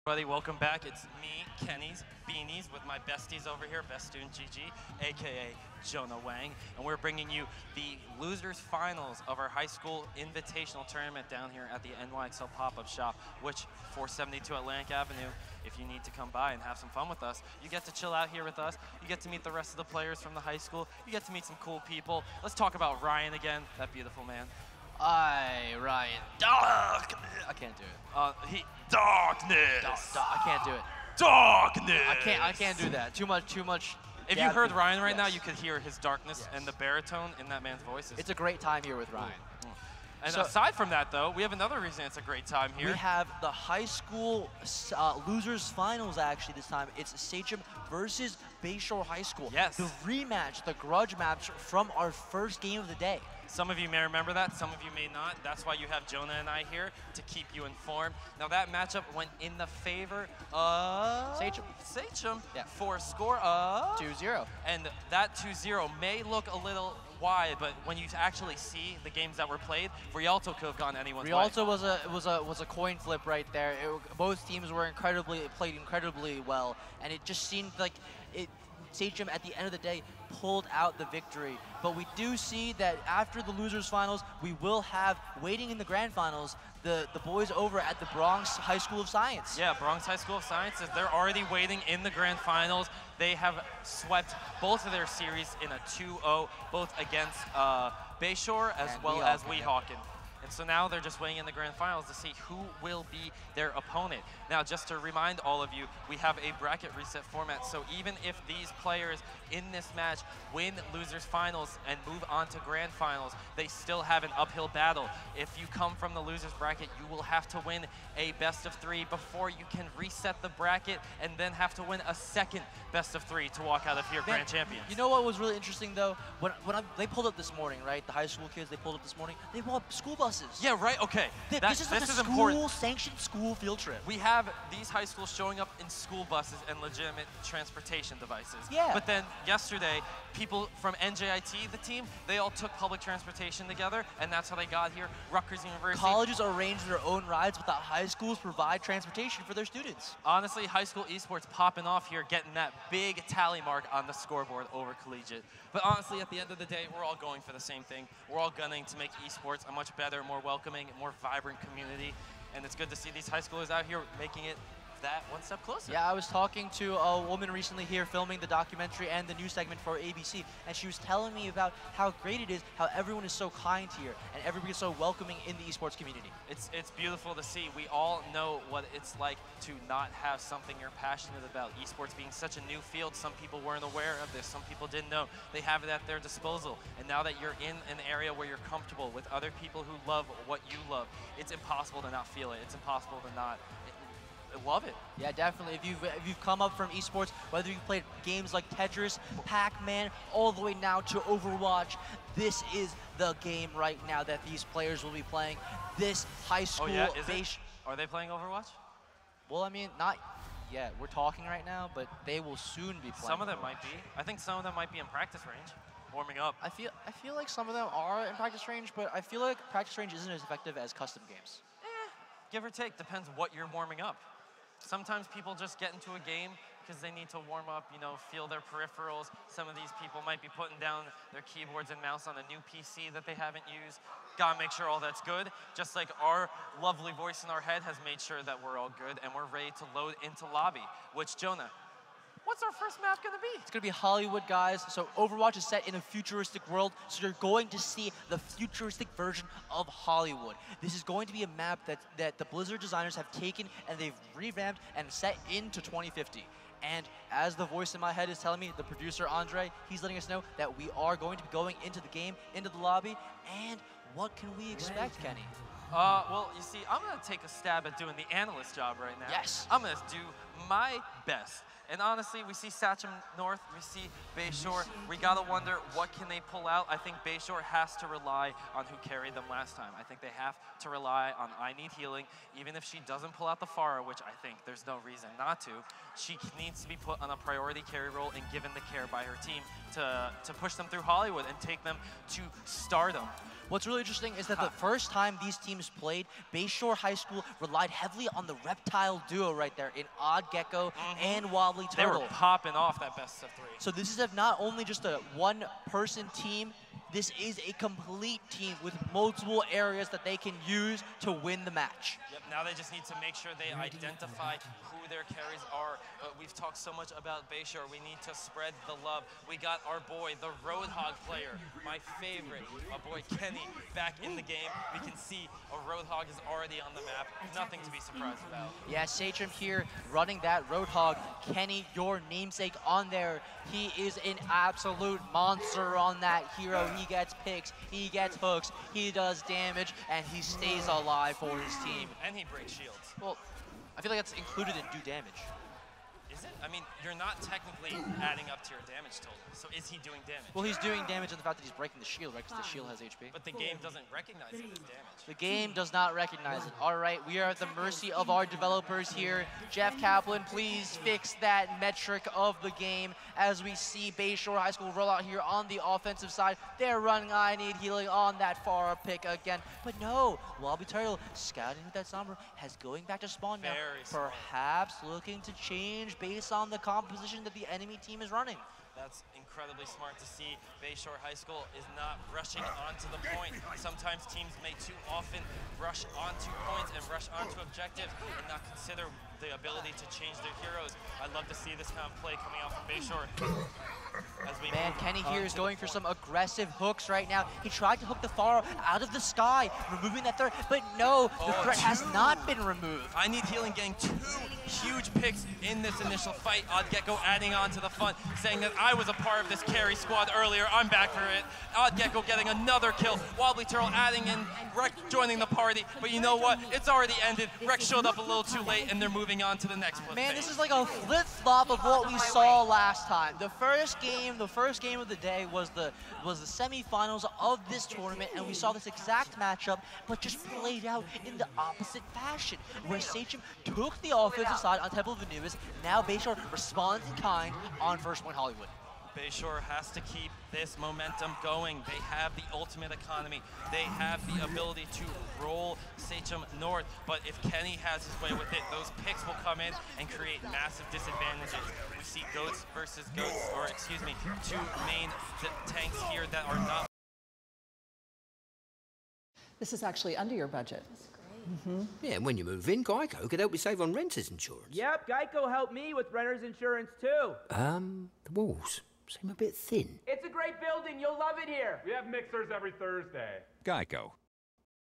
Everybody, welcome back. It's me, Kenny's Beanies, with my besties over here, best student GG, aka Jonah Wang, and we're bringing you the losers finals of our high school invitational tournament down here at the NYXL pop-up shop, which 472 Atlantic Avenue. If you need to come by and have some fun with us, you get to chill out here with us. You get to meet the rest of the players from the high school. You get to meet some cool people. Let's talk about Ryan again, that beautiful man. Ryan. Dark. I can't do it. Darkness. I can't do it. Darkness. I can't do that. Too much. If you heard Ryan right now, you could hear his darkness and the baritone in that man's voice. It's a great time here with Ryan. And so, aside from that, though, we have another reason it's a great time here. We have the high school losers finals, actually, this time. It's Sachem versus Bayshore High School. Yes. The rematch, the grudge match from our first game of the day. Some of you may remember that, some of you may not. That's why you have Jonah and I here to keep you informed. Now that matchup went in the favor of Sachem for a score of 2-0. And that 2-0 may look a little wide, but when you actually see the games that were played, Rialto could have gone anyone's way. Rialto was a coin flip right there. Both teams were played incredibly well, and it just seemed like Sachem at the end of the day pulled out the victory. But we do see that after the losers finals, we will have, waiting in the grand finals, the boys over at the Bronx High School of Science. Yeah, Bronx High School of Science, they're already waiting in the grand finals. They have swept both of their series in a 2-0, both against Bayshore as well as Weehawken. And so now they're just waiting in the grand finals to see who will be their opponent. Now, just to remind all of you, we have a bracket reset format. So even if these players in this match win losers finals and move on to grand finals, they still have an uphill battle. If you come from the losers bracket, you will have to win a best of 3 before you can reset the bracket and then have to win a second best of 3 to walk out of here grand champions. You know what was really interesting though? They pulled up this morning, right? The high school kids, they pulled up this morning. They pulled up school buses. Yeah, right, okay. This is like a school-sanctioned school field trip. We have these high schools showing up in school buses and legitimate transportation devices. Yeah. But then yesterday, people from NJIT, the team, they all took public transportation together, and that's how they got here. Rutgers University. Colleges arrange their own rides, but the high schools provide transportation for their students. Honestly, high school esports popping off here, getting that big tally mark on the scoreboard over collegiate. But honestly, at the end of the day, we're all going for the same thing. We're all gunning to make esports a much better, more welcoming, more vibrant community. And it's good to see these high schoolers out here making it that one step closer. Yeah, I was talking to a woman recently here filming the documentary and the news segment for ABC, and she was telling me about how great it is, how everyone is so kind here, and everybody is so welcoming in the esports community. It's beautiful to see. We all know what it's like to not have something you're passionate about. Esports being such a new field, some people weren't aware of this, some people didn't know. They have it at their disposal, and now that you're in an area where you're comfortable with other people who love what you love, it's impossible to not feel it. It's impossible to not love it. Yeah, definitely. If you've come up from esports, whether you've played games like Tetris, Pac-Man, all the way now to Overwatch, this is the game right now that these players will be playing. This high school base. Are they playing Overwatch? Well, I mean, not yet. We're talking right now, but they will soon be playing. Some of them might be. I think some of them might be in practice range, warming up. I feel like some of them are in practice range, but I feel like practice range isn't as effective as custom games. Give or take, depends what you're warming up. Sometimes people just get into a game because they need to warm up, you know, feel their peripherals. Some of these people might be putting down their keyboards and mouse on a new PC that they haven't used. Gotta make sure all that's good. Just like our lovely voice in our head has made sure that we're all good and we're ready to load into lobby. Which, Jonah, what's our first map gonna be? It's gonna be Hollywood, guys. So Overwatch is set in a futuristic world, so you're going to see the futuristic version of Hollywood. This is going to be a map that the Blizzard designers have taken and they've revamped and set into 2050. And as the voice in my head is telling me, the producer, Andre, he's letting us know that we are going to be going into the game, into the lobby, and what can we expect, Kenny? Well, you see, I'm going to take a stab at doing the analyst job right now. Yes. I'm going to do my best. And honestly, we see Sachem North, we see Bayshore. We gotta wonder, what can they pull out? I think Bayshore has to rely on who carried them last time. I think they have to rely on I Need Healing. Even if she doesn't pull out the Pharah, which I think there's no reason not to, she needs to be put on a priority carry role and given the care by her team to push them through Hollywood and take them to stardom. What's really interesting is that the first time these teams played, Bayshore High School relied heavily on the reptile duo right there in Odd Gecko and Wobbly Turtle. They were popping off that best of 3. So this is not only just a one-person team, this is a complete team with multiple areas that they can use to win the match. Yep, now they just need to make sure they identify who their carries are. We've talked so much about Bayshore. We need to spread the love. We got our boy, the Roadhog player, my favorite, our boy Kenny, back in the game. We can see a Roadhog is already on the map. Nothing to be surprised about. Yeah, Sachem here running that Roadhog. Kenny, your namesake on there. He is an absolute monster on that hero. He gets picks, he gets hooks, he does damage, and he stays alive for his team. And he breaks shields. Well, I feel like that's included in do damage. Is it? I mean, you're not technically adding up to your damage total, so is he doing damage? Well, he's doing damage in the fact that he's breaking the shield, right? Because the shield has HP. But the game doesn't recognize it as damage. The game does not recognize it. All right, we are at the mercy of our developers here. Jeff Kaplan, please fix that metric of the game as we see Bayshore High School roll out here on the offensive side. They're running I Need Healing on that Pharah pick again. But no, Wobbly Turtle scouting with that Sombra has going back to spawn now. Perhaps looking to change based on the composition that the enemy team is running. That's incredibly smart to see. Bayshore High School is not rushing onto the point. Sometimes teams may too often rush onto points and rush onto objectives and not consider the ability to change their heroes. I'd love to see this kind of play coming out from Bayshore. Man, Kenny here is going for some aggressive hooks right now. He tried to hook the Pharah out of the sky, removing that threat, but no, the threat has not been removed. I Need Healing getting 2 huge picks in this initial fight. Odd Gecko adding on to the fun, saying that I was a part of this carry squad earlier. I'm back for it. Odd Gecko getting another kill. Wobbly Turtle adding in, Rex joining the party. But you know what? It's already ended. Rex showed up a little too late, and they're moving on to the next one. Man, this is like a flip-flop of what we saw last time. The first game of the day was the semifinals of this tournament, and we saw this exact matchup, but just played out in the opposite fashion, where Sachem took the offensive side on Temple of Anubis. Now Bayshore responds in kind on First Point Hollywood. Bayshore has to keep this momentum going. They have the ultimate economy. They have the ability to roll Sachem North, but if Kenny has his way with it, those picks will come in and create massive disadvantages. We see goats versus goats, or excuse me, 2 main tanks here that are not. This is actually under your budget. Yeah, when you move in, Geico could help you save on renter's insurance. Yep, Geico helped me with renter's insurance too. The walls seem a bit thin. It's a great building, you'll love it here. We have mixers every Thursday. Geico.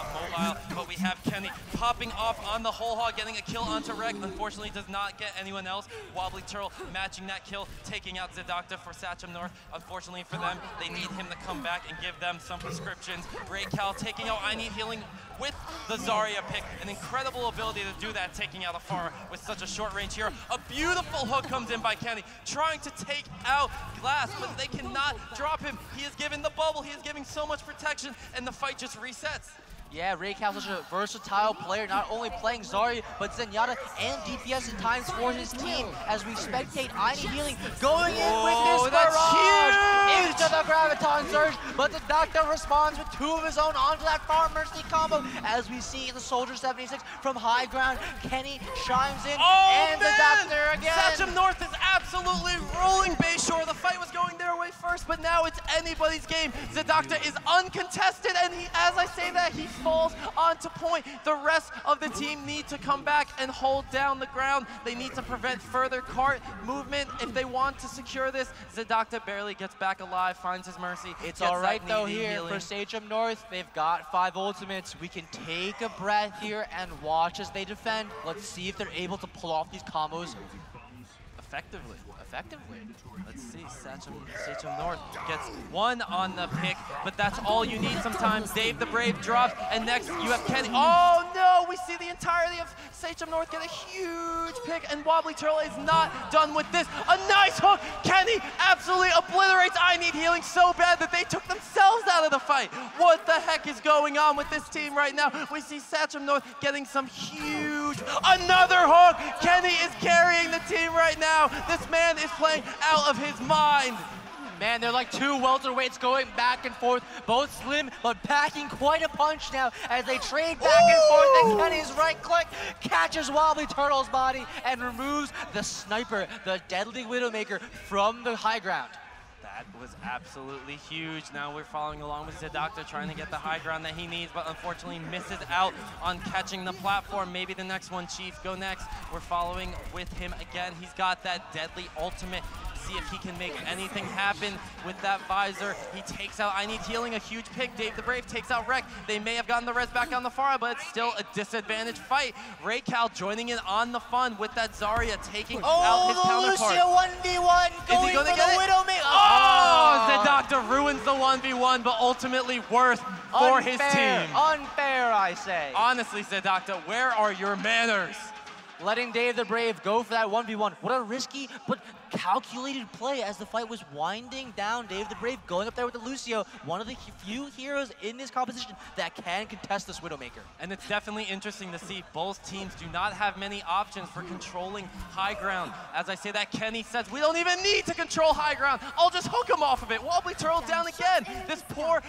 Mobile, but we have Kenny popping off on the whole hog, getting a kill onto Rek. Unfortunately, does not get anyone else. Wobbly Turtle matching that kill, taking out Zedocta for Sachem North. Unfortunately for them, they need him to come back and give them some prescriptions. Ray Cal taking out I Need Healing with the Zarya pick. An incredible ability to do that, taking out a Pharah with such a short range hero. A beautiful hook comes in by Kenny, trying to take out Glass, but they cannot drop him. He is given the bubble, he is giving so much protection, and the fight just resets. Yeah, Ray Cal's such a versatile player, not only playing Zarya, but Zenyatta and DPS at times for his team as we spectate I Need Healing going in with this barrage into the Graviton Surge, but the Doctor responds with 2 of his own onto that Farm Mercy combo as we see the Soldier 76 from high ground. Kenny chimes in, and the Doctor again. Sachem North is absolutely rolling Bayshore. The fight was going their way first, but now it's anybody's game. Zedocta is uncontested, and he, as I say that, he falls onto point. The rest of the team need to come back and hold down the ground. They need to prevent further cart movement if they want to secure this. Zedocta barely gets back alive, finds his mercy. It's all right though here for Sachem North. They've got 5 ultimates. We can take a breath here and watch as they defend. Let's see if they're able to pull off these combos. The Effectively. Let's see, Sachem North gets one on the pick, but that's all you need sometimes. Dave the Brave drops, and next you have Kenny. Oh no, we see the entirety of Sachem North get a huge pick, and Wobbly Turtle is not done with this. A nice hook, Kenny absolutely obliterates I Need Healing so bad that they took themselves out of the fight. What the heck is going on with this team right now? We see Sachem North getting some huge, another hook. Kenny is carrying the team right now. This man is playing out of his mind. Man, they're like two welterweights going back and forth, both slim, but packing quite a punch now as they trade back and forth, and Kenny's right click catches Wobbly Turtle's body and removes the sniper, the deadly Widowmaker, from the high ground. That was absolutely huge. Now we're following along with Zedoctor trying to get the high ground that he needs, but unfortunately misses out on catching the platform. Maybe the next one, Chief. Go next. We're following with him again. He's got that deadly ultimate. See if he can make anything happen with that visor. He takes out I Need Healing, a huge pick. Dave the Brave takes out Rek. They may have gotten the res back on the far, but it's still a disadvantaged fight. Raycal joining in on the fun with that Zarya taking out his counterpart. Lucio 1v1 going for the Widowmaker. Oh, Zedoctor ruins the 1v1, but ultimately worth for his team. Unfair, I say. Honestly, Zedoctor, where are your manners? Letting Dave the Brave go for that 1v1. What a risky but calculated play as the fight was winding down. Dave the Brave going up there with the Lucio, one of the few heroes in this composition that can contest this Widowmaker. And it's definitely interesting to see both teams do not have many options for controlling high ground. As I say that, Kenny says, we don't even need to control high ground. I'll just hook him off of it. Wobbly Turtle down again. This poor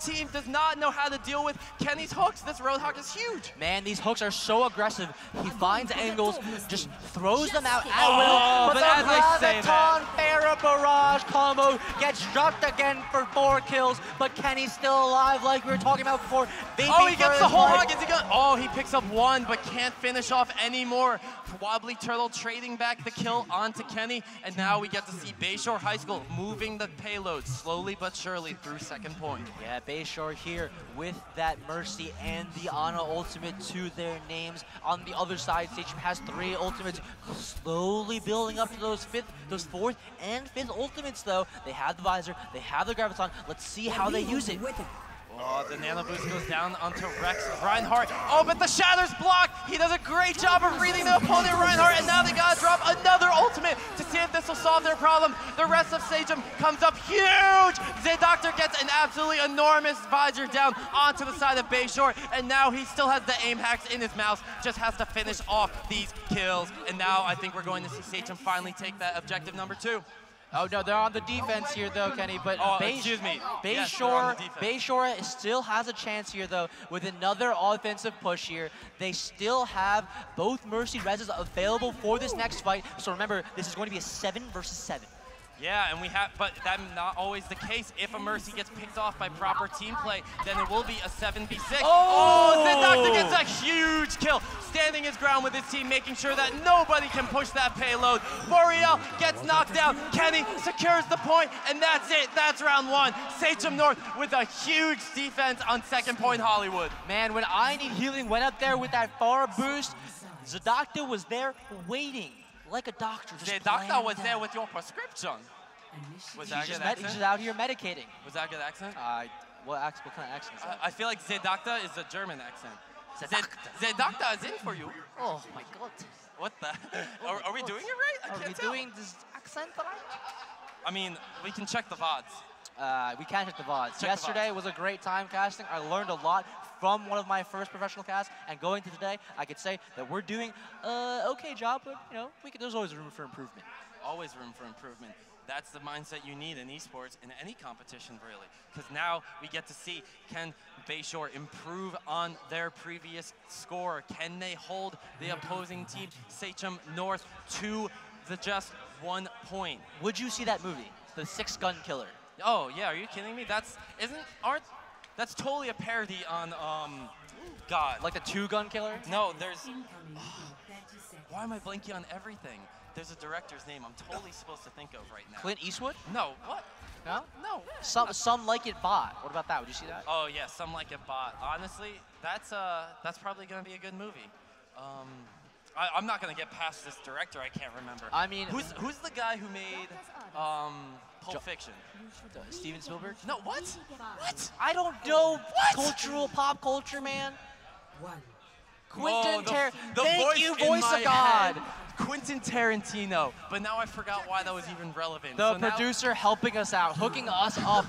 team does not know how to deal with Kenny's hooks. This Roadhog is huge. Man, these hooks are so aggressive. He finds angles, just throws them out at will. But as I say that, Farah barrage combo gets dropped again for 4 kills, but Kenny's still alive like we were talking about before. Oh, he gets the whole hog. Is he gonna? Oh, he picks up one, but can't finish off anymore. Wobbly Turtle trading back the kill onto Kenny, and now we get to see Bayshore High School moving the payload slowly but surely through second point. Yeah, Bayshore here with that Mercy and the Ana ultimate to their names. On the other side, Sachem has 3 ultimates, slowly building up to those 4th and 5th ultimates though. They have the visor, they have the graviton. Let's see how they use it. Oh, the nano boost goes down onto Rex Reinhardt. Oh, but the Shatter's blocked. He does a great job of reading the opponent, Reinhardt, and now they gotta drop another ultimate to see if this will solve their problem. The rest of Sachem comes up huge. Zedoctor gets an absolutely enormous visor down onto the side of Bayshore, and now he still has the aim hacks in his mouse, just has to finish off these kills. And now I think we're going to see Sachem finally take that objective number 2. Oh no, they're on the defense here though, Kenny, but excuse me. Bayshore still has a chance here though with another offensive push here. They still have both Mercy reses available for this next fight, so remember, this is going to be a 7 versus 7. Yeah, and but that's not always the case. If a Mercy gets picked off by proper team play, then it will be a 7v6. Oh, Zedoctor gets a huge kill, standing his ground with his team, making sure that nobody can push that payload. Boreal gets knocked down. Kenny secures the point, and that's it. That's round 1. Sachem North with a huge defense on second point, Hollywood. Man, when I Need Healing went up there with that far boost, Zedoctor was there waiting. Like a doctor, the doctor was there with your prescription. Was that a good accent? He's just out here medicating. Was that a good accent? What kind of accent is that? I feel like Zedoctor is a German accent. Zedoctor is in for you. Oh my God. What the? Are we doing it right? Are we doing this accent right? I mean, we can check the VODs. We can check the VODs. Yesterday was a great time casting. I learned a lot from one of my first professional casts, and going to today, I could say that we're doing an okay job, but you know, there's always room for improvement. Always room for improvement. That's the mindset you need in esports, in any competition really, because now we get to see, can Bayshore improve on their previous score? Can they hold the opposing team, Sachem North, to just 1 point? Would you see that movie, The 6-Gun Killer? Oh yeah, are you kidding me? That's totally a parody on, God. Like the 2-Gun Killer? No, there's, why am I blanking on everything? There's a director's name I'm totally supposed to think of right now. Clint Eastwood? No, what? No? No. Some Like It Bot. What about that? Would you see that? Oh yeah, Some Like It Bot. Honestly, that's probably gonna be a good movie. I'm not gonna get past this director. I can't remember. I mean, who's the guy who made Pulp Fiction? Steven Spielberg? No, what? What? I don't know. What? Pop culture, man. Oh, Quentin Thank you, in voice my of God. head. Quentin Tarantino. But now I forgot why that was even relevant. The So now producer helping us out, hooking us up.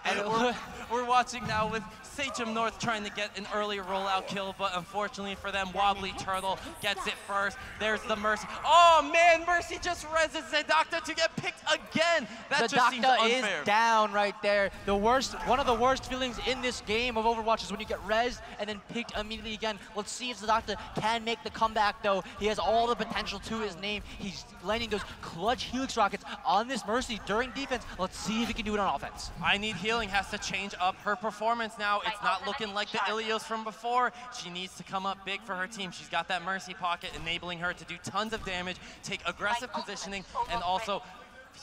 and we're watching now with Sachem North trying to get an early rollout kill, but unfortunately for them, Wobbly Turtle gets it first. There's the Mercy. Oh man, Mercy just reses Zedakta to get picked again. That just seems unfair. Is down right there. One of the worst feelings in this game of Overwatch is when you get rezzed and then picked immediately again. Let's see if Zedakta can make the comeback though. He has all the potential to his name. He's landing those clutch Helix rockets on this Mercy during defense. Let's see if he can do it on offense. I Need Healing has to change up her performance now. It's not looking like the Ilios from before. She needs to come up big for her team. She's got that Mercy pocket enabling her to do tons of damage, take aggressive positioning, and also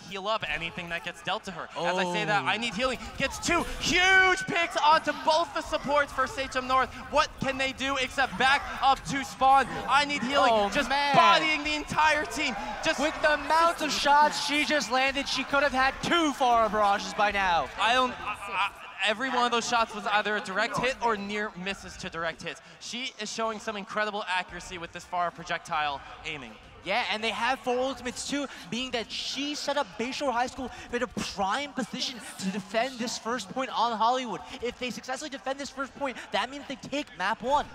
heal up anything that gets dealt to her. As I say that, I Need Healing gets 2 huge picks onto both the supports for Sachem North. What can they do except back up to spawn? I Need Healing just bodying the entire team. Just with the amount of shots she just landed, she could have had 2 Fara barrages by now. Every one of those shots was either a direct hit or near misses to direct hits. She is showing some incredible accuracy with this Fara projectile aiming. Yeah, and they have 4 ultimates too, being that she set up Bayshore High School in a prime position to defend this first point on Hollywood. If they successfully defend this first point, that means they take map 1.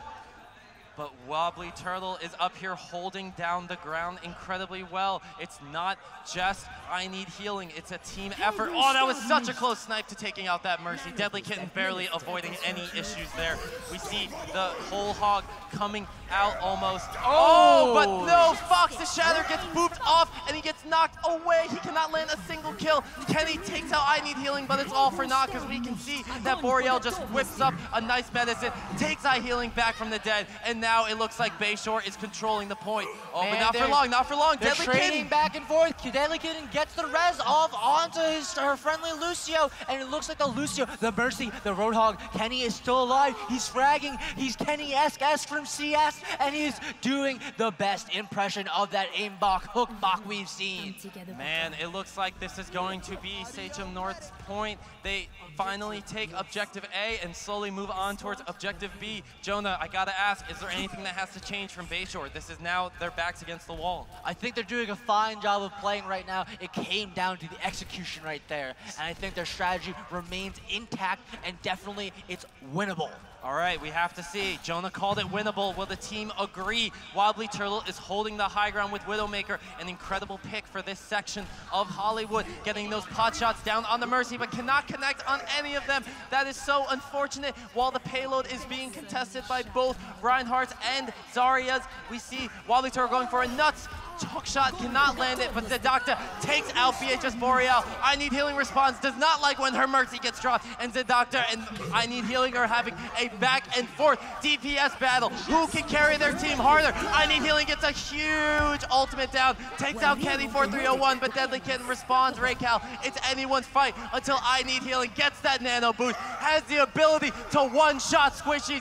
But Wobbly Turtle is up here holding down the ground incredibly well. It's not just I Need Healing, it's a team effort. Oh, that was such a close snipe to taking out that Mercy. Deadly Kitten barely avoiding any issues there. We see the whole hog coming out almost. Oh, but no, Fox the Shatter gets booped off and he gets knocked away. He cannot land a single kill. Kenny takes out I Need Healing, but it's all for naught because we can see that Boreal just whips up a nice medicine, takes I Healing back from the dead, and now it looks like Bayshore is controlling the point. Oh, man, but not for long, not for long. They're Deadly trading Kitten back and forth. Deadly Kitten gets the res off onto her friendly Lucio, and it looks like the Lucio, the Mercy, the Roadhog. Kenny is still alive. He's fragging. He's Kenny-esque from CS, and he's doing the best impression of that aimbot, hookbot we've seen. Man, it looks like this is going to be Sachem North's point. They finally take Objective A and slowly move on towards Objective B. Jonah, I gotta ask, is there anything that has to change from Bayshore? This is now their backs against the wall. I think they're doing a fine job of playing right now. It came down to the execution right there, and I think their strategy remains intact, and definitely it's winnable. All right, we have to see. Jonah called it winnable. Will the team agree? Wobbly Turtle is holding the high ground with Widowmaker. An incredible pick for this section of Hollywood. Getting those pot shots down on the Mercy, but cannot connect on any of them. That is so unfortunate. While the payload is being contested by both Reinhardt's and Zarya's, we see Wobbly Turtle going for a nuts hook shot, cannot land it, but Zedakta takes out BSHS Boreal. I Need Healing responds, does not like when her Mercy gets dropped, and Zedakta and I Need Healing are having a back and forth DPS battle. Who can carry their team harder? I Need Healing gets a huge ultimate down, takes out Kenny 4301, but Deadly Kitten responds, Raycal. It's anyone's fight until I Need Healing gets that nano boost, has the ability to one-shot Squishies.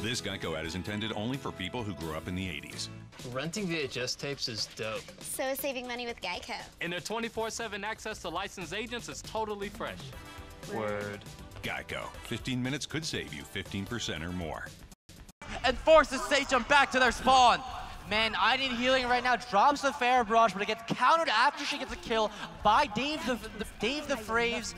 This Geico ad is intended only for people who grew up in the 80s. Renting VHS tapes is dope. So is saving money with Geico. And their 24/7 access to licensed agents is totally fresh. Word. Geico. 15 minutes could save you 15% or more. And forces Sachem back to their spawn. Man, I Need Healing right now drops the Fair Barrage, but it gets countered after she gets a kill by Dave the Braves,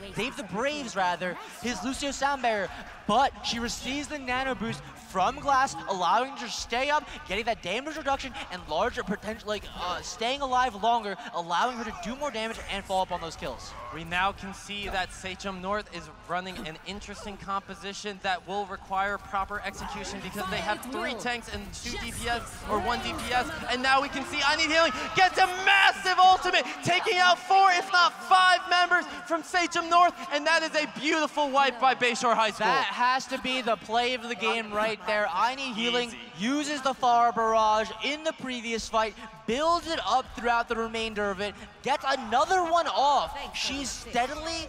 his Lucio Sound Barrier. But she receives the nano boost from Glass, allowing her to stay up, getting that damage reduction and larger potential, staying alive longer, allowing her to do more damage and follow up on those kills. We now can see that Sachem North is running an interesting composition that will require proper execution because they have 3 tanks and 2 DPS, or 1 DPS, and now we can see I Need Healing gets a massive ultimate, taking out 4, if not 5 members from Sachem North, and that is a beautiful wipe by Bayshore High School. That has to be the play of the game right there. I Need Healing uses the Far Barrage in the previous fight, builds it up throughout the remainder of it, gets another one off. She's steadily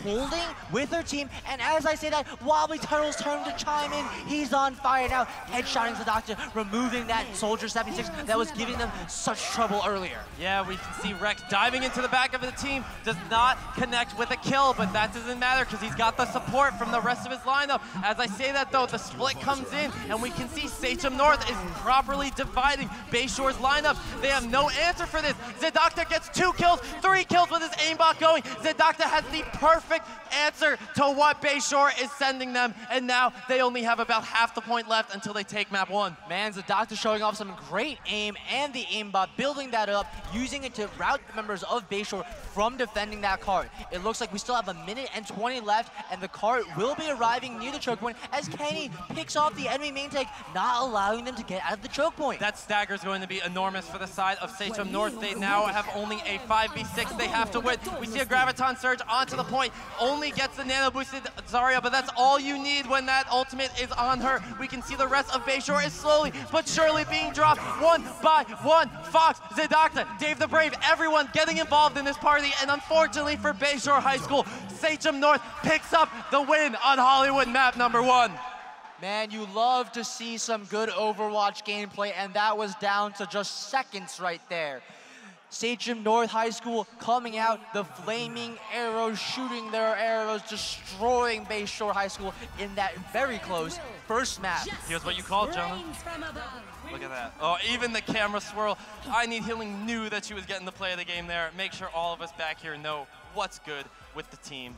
holding with her team. And as I say that, Wobbly Turtle's turn to chime in. He's on fire now. Headshotting the Doctor, removing that Soldier 76 that was giving them such trouble earlier. Yeah, we can see Rex diving into the back of the team. Does not connect with a kill, but that doesn't matter because he's got the support from the rest of his lineup. As I say that though, the split comes in and we can see Sachem North is properly dividing Bayshore's lineup. They have no answer for this. Zedoctor gets 2 kills, 3 kills with his aimbot going. Zedoctor has the perfect answer to what Bayshore is sending them, and now they only have about half the point left until they take map 1. Man, Zedoctor showing off some great aim and the aimbot, building that up, using it to route members of Bayshore from defending that cart. It looks like we still have 1 minute and 20 left, and the cart will be arriving near the choke point as Kenny picks off the enemy main tank, not allowing them to get out of the choke point. That stagger is going to be enormous for the side of Sachem North. They now have only a 5v6 they have to win. We see a Graviton Surge onto the point, only gets the nano boosted Zarya, but that's all you need when that ultimate is on her. We can see the rest of Bayshore is slowly but surely being dropped one by one. Fox, Zedoctor, Dave the Brave, everyone getting involved in this party, and unfortunately for Bayshore High School, Sachem North picks up the win on Hollywood map number 1. Man, you love to see some good Overwatch gameplay, and that was down to just seconds right there. Sachem North High School coming out, the flaming arrows shooting their arrows, destroying Bayshore High School in that very close first map. Here's what you call it, Jonah. Look at that. Oh, even the camera swirl. I Need Healing knew that she was getting the play of the game there. Make sure all of us back here know what's good with the team.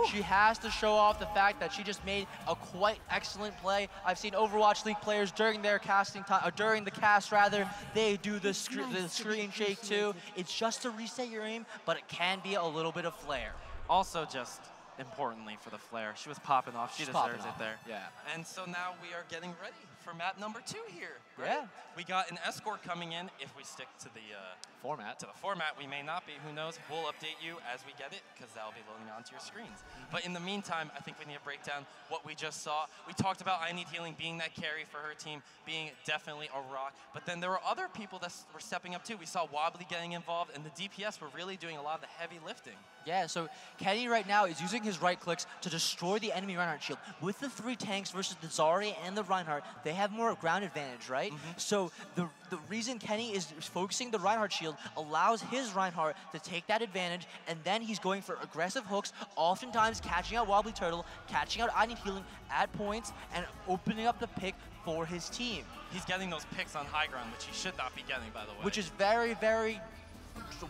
She has to show off the fact that she just made a quite excellent play. I've seen Overwatch League players during their casting time, during the cast rather, they do the screen shake too. It's just to reset your aim, but it can be a little bit of flair. Also, just importantly for the flare, she was popping off. She deserves it there. Yeah. And so now we are getting ready for map number 2 here. Right? Yeah. We got an escort coming in. If we stick to the format. We may not be. Who knows? We'll update you as we get it because that'll be loading onto your screens. But in the meantime, I think we need to break down what we just saw. We talked about I Need Healing being that carry for her team, being definitely a rock. But then there were other people that were stepping up too. We saw Wobbly getting involved, and the DPS were really doing a lot of the heavy lifting. Yeah, so Kenny right now is using his right clicks to destroy the enemy Reinhardt shield. With the 3 tanks versus the Zarya and the Reinhardt, they have more ground advantage, right? So the reason Kenny is focusing the Reinhardt shield allows his Reinhardt to take that advantage, and then he's going for aggressive hooks, oftentimes catching out Wobbly Turtle, catching out I Need Healing at points, and opening up the pick for his team. He's getting those picks on high ground, which he should not be getting, by the way. Which is very, very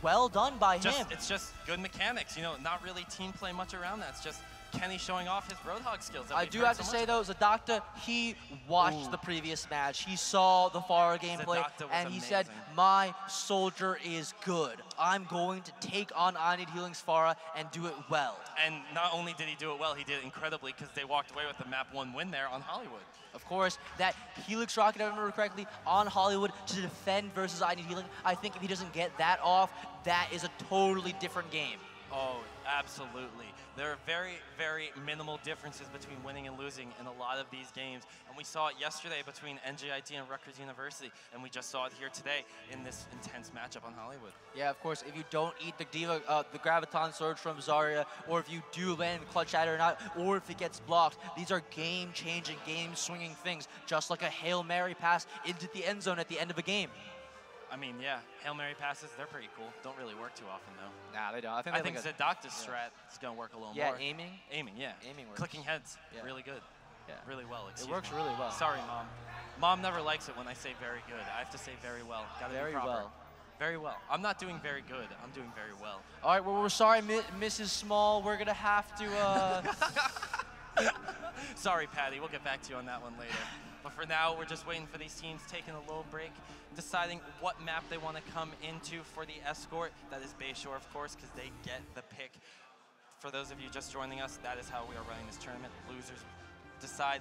well done by him. It's just good mechanics, you know, not really team play much around that. It's just Kenny showing off his Roadhog skills. I do have to say though, Zedoctor, he watched the previous match. He saw the Pharah gameplay, and he said, my soldier is good. I'm going to take on I Need Healing's Pharah and do it well. And not only did he do it well, he did it incredibly because they walked away with the map 1 win there on Hollywood. Of course, that Helix Rocket, if I remember correctly, on Hollywood to defend versus I Need Healing. I think if he doesn't get that off, that is a totally different game. Oh, absolutely. There are very, very minimal differences between winning and losing in a lot of these games. And we saw it yesterday between NJIT and Rutgers University, and we just saw it here today in this intense matchup on Hollywood. Yeah, of course, if you don't eat the the Graviton Surge from Zarya, or if you do land the clutch at it or not, or if it gets blocked, these are game-changing, game-swinging things, just like a Hail Mary pass into the end zone at the end of a game. I mean, yeah, Hail Mary passes, they're pretty cool. Don't really work too often, though. Nah, they don't. I think Zedoctor's strat is going to work a little more. Yeah, aiming? Aiming, yeah. Aiming works. Clicking heads, really good. Yeah. Really well, It works really well. Sorry, Mom. Mom never likes it when I say very good. I have to say very well. Gotta be proper. Well. Very well. I'm not doing very good. I'm doing very well. All right, well, we're sorry, Mrs. Small. We're going to have to... Sorry, Patty. We'll get back to you on that one later. But for now, we're just waiting for these teams taking a little break, deciding what map they want to come into for the escort. That is Bayshore, of course, because they get the pick. For those of you just joining us, that is how we are running this tournament. Losers decide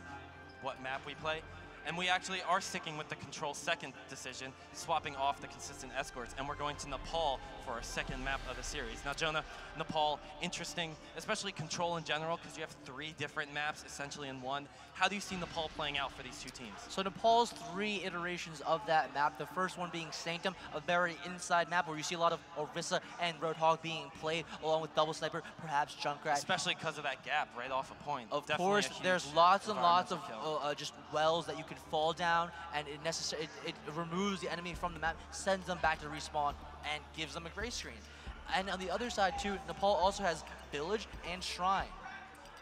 what map we play. And we actually are sticking with the control second decision, swapping off the consistent escorts, and we're going to Nepal for our second map of the series. Now, Jonah, Nepal, interesting, especially control in general, because you have 3 different maps essentially in one. How do you see Nepal playing out for these 2 teams? So Nepal's 3 iterations of that map, the first one being Sanctum, a very inside map where you see a lot of Orisa and Roadhog being played, along with Double Sniper, perhaps Junkrat. Especially because of that gap right off a point. Of Definitely course, there's lots and lots of just wells that you can fall down, and it removes the enemy from the map, sends them back to respawn, and gives them a gray screen. And on the other side too, Nepal also has Village and Shrine.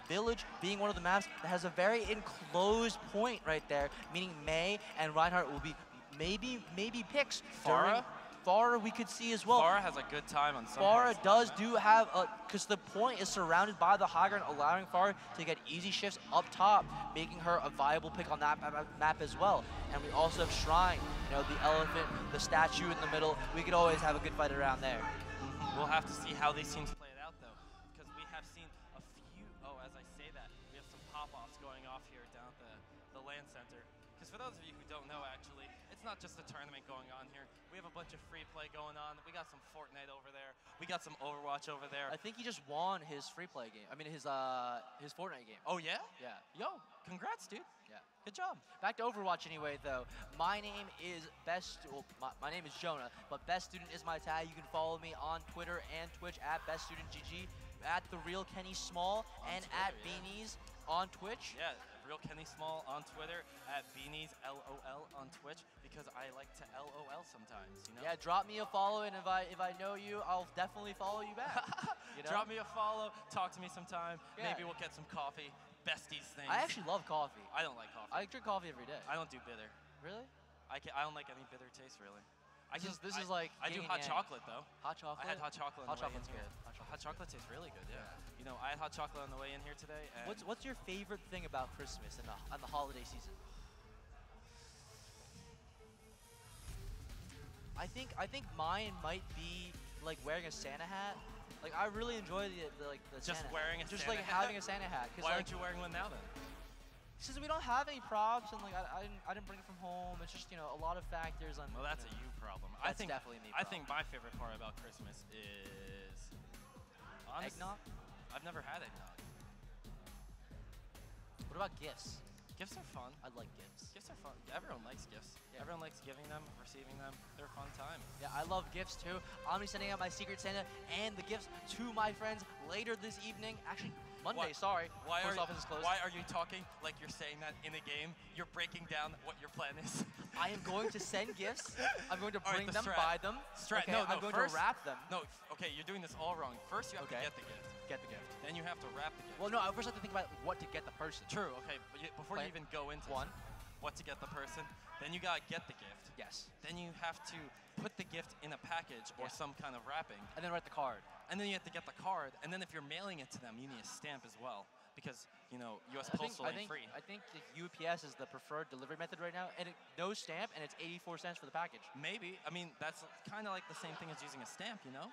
Village being one of the maps that has a very enclosed point right there, meaning May and Reinhardt will be maybe picks. Farah we could see as well. Farah has a good time on some Farah do have because the point is surrounded by the high ground, allowing Farah to get easy shifts up top, making her a viable pick on that map as well. And we also have Shrine, you know, the elephant, the statue in the middle. We could always have a good fight around there. We'll have to see how these teams play it out though, because we have seen a few, as I say that, we have some pop-offs going off here down at the LAN center. Because for those of you who don't know actually, it's not just a tournament going on here. We have a bunch of free play going on. We got some Fortnite over there. We got some Overwatch over there. I think he just won his free play game. I mean his Fortnite game. Oh yeah? Yeah. Yo, congrats, dude. Yeah. Good job. Back to Overwatch anyway, though. My name is my name is Jonah, but Best Student is my tag. You can follow me on Twitter and Twitch at BestStudentGG, at The Real Kenny Small, and Twitter, at Beanies on Twitch. Yeah, Real Kenny Small on Twitter, at Beanies LOL on Twitch, because I like to LOL sometimes, you know? Yeah, drop me a follow, and if I know you, I'll definitely follow you back. You know? Drop me a follow, talk to me sometime. Yeah. Maybe we'll get some coffee. Besties things. I actually love coffee. I don't like coffee. I drink coffee every day. I don't do bitter. Really? I don't like any bitter taste, really. This is like I do yin hot and yang. chocolate, though. Hot chocolate? I had hot chocolate on Hot the way in chocolate's here. good. Hot chocolate tastes really good, yeah. You know, I had hot chocolate on the way in here today. And What's your favorite thing about Christmas and the holiday season? I think mine might be like wearing a Santa hat. Like I really enjoy the just Santa wearing hat. a just Santa like hat? having a Santa hat. Why aren't you wearing one now then? Since we don't have any props and like I didn't bring it from home. It's just, you know, a lot of factors on. Well, that's a you problem. That's I think definitely me I problem. think my favorite part about Christmas is Eggnog? I've never had eggnog. What about gifts? Gifts are fun. I like gifts. Gifts are fun. Everyone likes gifts. Yeah. Everyone likes giving them, receiving them. They're a fun time. Yeah, I love gifts too. I'm gonna be sending out my Secret Santa and the gifts to my friends later this evening. Actually, Monday, sorry. Post office is closed. Why are you talking like you're saying that in a game? You're breaking down what your plan is. I am going to send gifts. I'm going to All right, bring the them, strat. buy them. Strat. Okay, No, I'm going first, to wrap them. No, okay, you're doing this all wrong. First, you have to get the gift. Get the gift. Then you have to wrap the gift. Well, no, I first have to think about what to get the person. True, okay, but before you even go into what to get the person, then you gotta get the gift. Yes. Then you have to put the gift in a package or some kind of wrapping. And then write the card. And then you have to get the card, and then if you're mailing it to them, you need a stamp as well. Because, you know, US Postal ain't free. I think the UPS is the preferred delivery method right now, and no stamp, and it's 84 cents for the package. Maybe. I mean, that's kind of like the same thing as using a stamp, you know?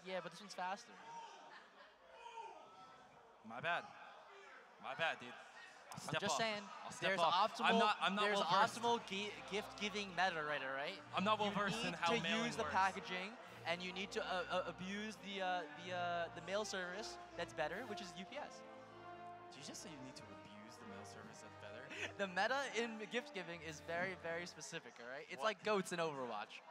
Yeah, but this one's faster. My bad. My bad, dude. I'm just saying, there's off. optimal gift-giving meta right, all right? I'm not well versed in how mailing You need to use the works. packaging, and you need to abuse the mail service that's better, which is UPS. Did you just say you need to abuse the mail service that's better? The meta in gift giving is very, very specific, all right? It's like goats in Overwatch.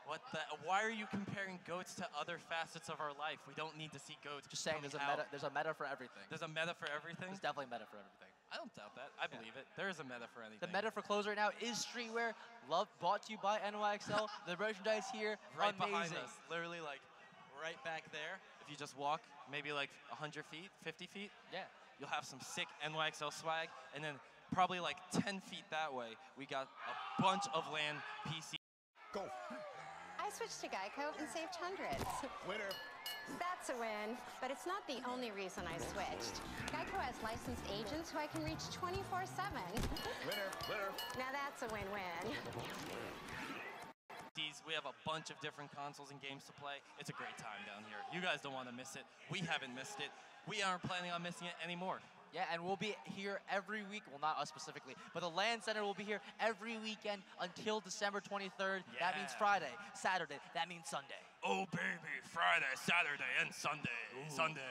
Why are you comparing goats to other facets of our life? We don't need to see goats. Just saying, there's a meta for everything. There's a meta for everything? There's definitely a meta for everything. I don't doubt that. I believe it. There is a meta for anything. The meta for clothes right now is streetwear. Brought to you by NYXL. The merchandise here, right amazing. behind us. Literally, like, right back there. If you just walk maybe like 100 feet, 50 feet, you'll have some sick NYXL swag. And then probably like 10 feet that way, we got a bunch of LAN PC. Go. I switched to Geico and saved hundreds. Winner. That's a win, but it's not the only reason I switched. Geico has licensed agents who I can reach 24/7. Winner, winner. Now that's a win-win. We have a bunch of different consoles and games to play. It's a great time down here. You guys don't want to miss it. We haven't missed it. We aren't planning on missing it anymore. Yeah, and we'll be here every week. Well, not us specifically, but the LAN Center will be here every weekend until December 23rd. Yeah. That means Friday, Saturday. That means Sunday. Oh, baby, Friday, Saturday, and Sunday. Sunday.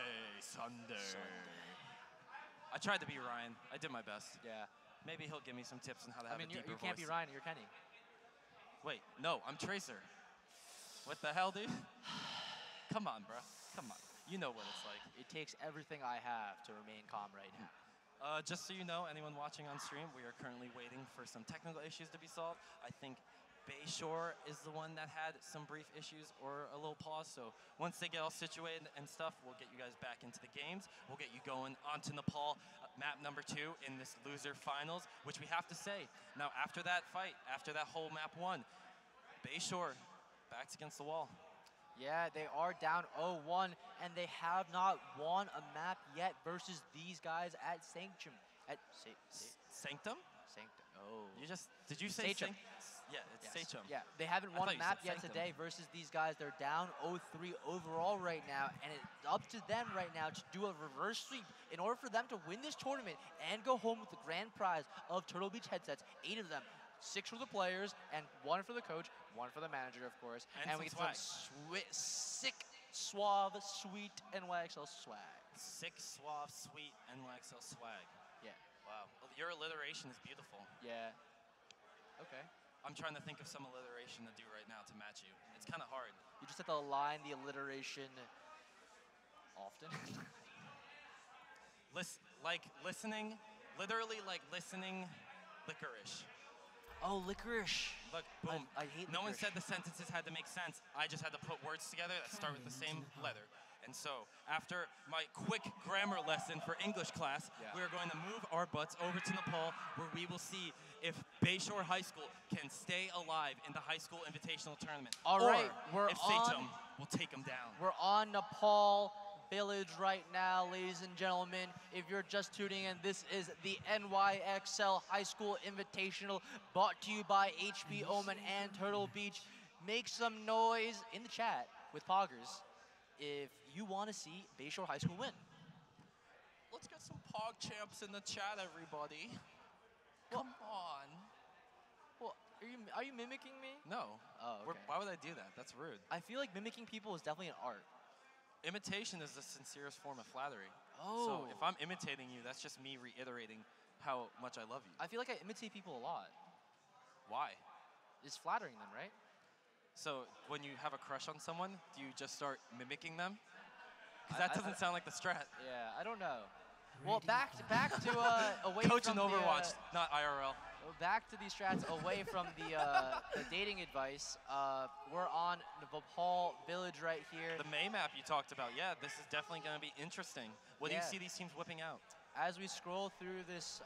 I tried to be Ryan. I did my best. Yeah. Maybe he'll give me some tips on how to have a deeper voice. You can't be Ryan, you're Kenny. Wait, no, I'm Tracer. What the hell, dude? Come on, bro. Come on. You know what it's like. It takes everything I have to remain calm right now. Just so you know, anyone watching on stream, we are currently waiting for some technical issues to be solved. I think Bayshore is the one that had some brief issues or a little pause. So once they get all situated and stuff, we'll get you guys back into the games. We'll get you going onto Nepal, map number 2 in this loser finals, which we have to say. Now, after that fight, after that whole map 1, Bayshore, backs against the wall. Yeah, they are down 0-1, and they have not won a map yet versus these guys at Sachem. At Sanctum? Sanctum. Oh. Did you say Sachem? Yeah, it's Sachem. Yeah, they haven't won a map yet today versus these guys. They're down 0-3 overall right now, and it's up to them right now to do a reverse sweep in order for them to win this tournament and go home with the grand prize of Turtle Beach headsets, 8 of them. 6 for the players, and 1 for the coach, 1 for the manager, of course. And we get some sick, suave, sweet NYXL swag. Sick, suave, sweet NYXL swag. Yeah. Wow. Your alliteration is beautiful. Yeah. Okay. I'm trying to think of some alliteration to do right now to match you. It's kind of hard. You just have to align the alliteration often. Listening, literally like listening licorice. Oh, licorice. Look, boom. I hate licorice. No one said the sentences had to make sense. I just had to put words together that start with the same letter. And so, after my quick grammar lesson for English class, we are going to move our butts over to Nepal, where we will see if Bayshore High School can stay alive in the high school invitational tournament. All right, or if Sachem will take them down. We're on Nepal Village right now, ladies and gentlemen. If you're just tuning in, this is the NYXL High School Invitational, brought to you by HB Oman and Turtle Beach. Make some noise in the chat with Poggers if you want to see Bayshore High School win. Let's get some Pog champs in the chat, everybody. Come on. Well, are you mimicking me? No. Oh, okay. Why would I do that? That's rude. I feel like mimicking people is definitely an art. Imitation is the sincerest form of flattery. Oh. So if I'm imitating you, that's just me reiterating how much I love you. I feel like I imitate people a lot. Why? It's flattering them, right? So when you have a crush on someone, do you just start mimicking them? Because that doesn't sound like the strat. Yeah, I don't know. Well, back to away Coach from in Overwatch, not IRL. Back to these strats away from the dating advice. We're on Nepal Village right here. The May map you talked about, yeah, this is definitely going to be interesting. What do you see these teams whipping out? As we scroll through this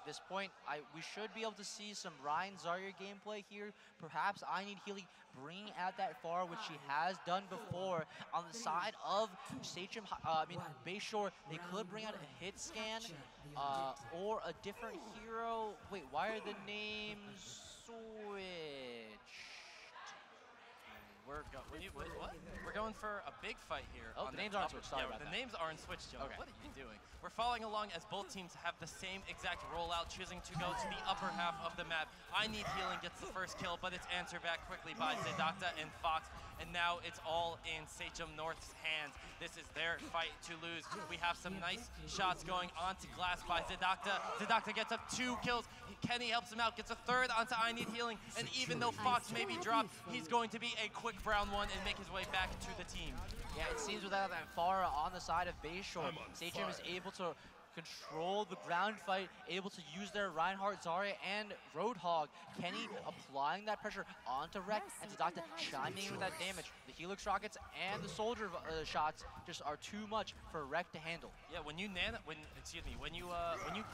this point, we should be able to see some Ryan Zarya gameplay here. Perhaps I Need Healing bringing out that far, which she has done before. On the side of Sachem, Bayshore, they could bring out a hit scan or a different hero. Wait, why are the names switched? We're going for a big fight here. Oh, the names aren't switched. Sorry about the that. names aren't switched, Joe. Okay. What are you doing? We're following along as both teams have the same exact rollout, choosing to go to the upper half of the map. I Need Healing gets the first kill, but it's answered back quickly by Zedakta and Fox. And now it's all in Sachem North's hands. This is their fight to lose. We have some nice shots going onto glass by Zedakta. Zedakta gets up 2 kills. Kenny helps him out, gets a 3rd onto I Need Healing. And even though Fox may be dropped, he's going to be a quick round 1 and make his way back to the team. Yeah, it seems without that Farah on the side of Bayshore, Sachem is able to control the ground fight, able to use their Reinhardt, Zarya, and Roadhog. Kenny applying that pressure onto Rek, and Zedakta chiming in with that damage. The Helix rockets and the Soldier shots just are too much for Rek to handle. Yeah, when you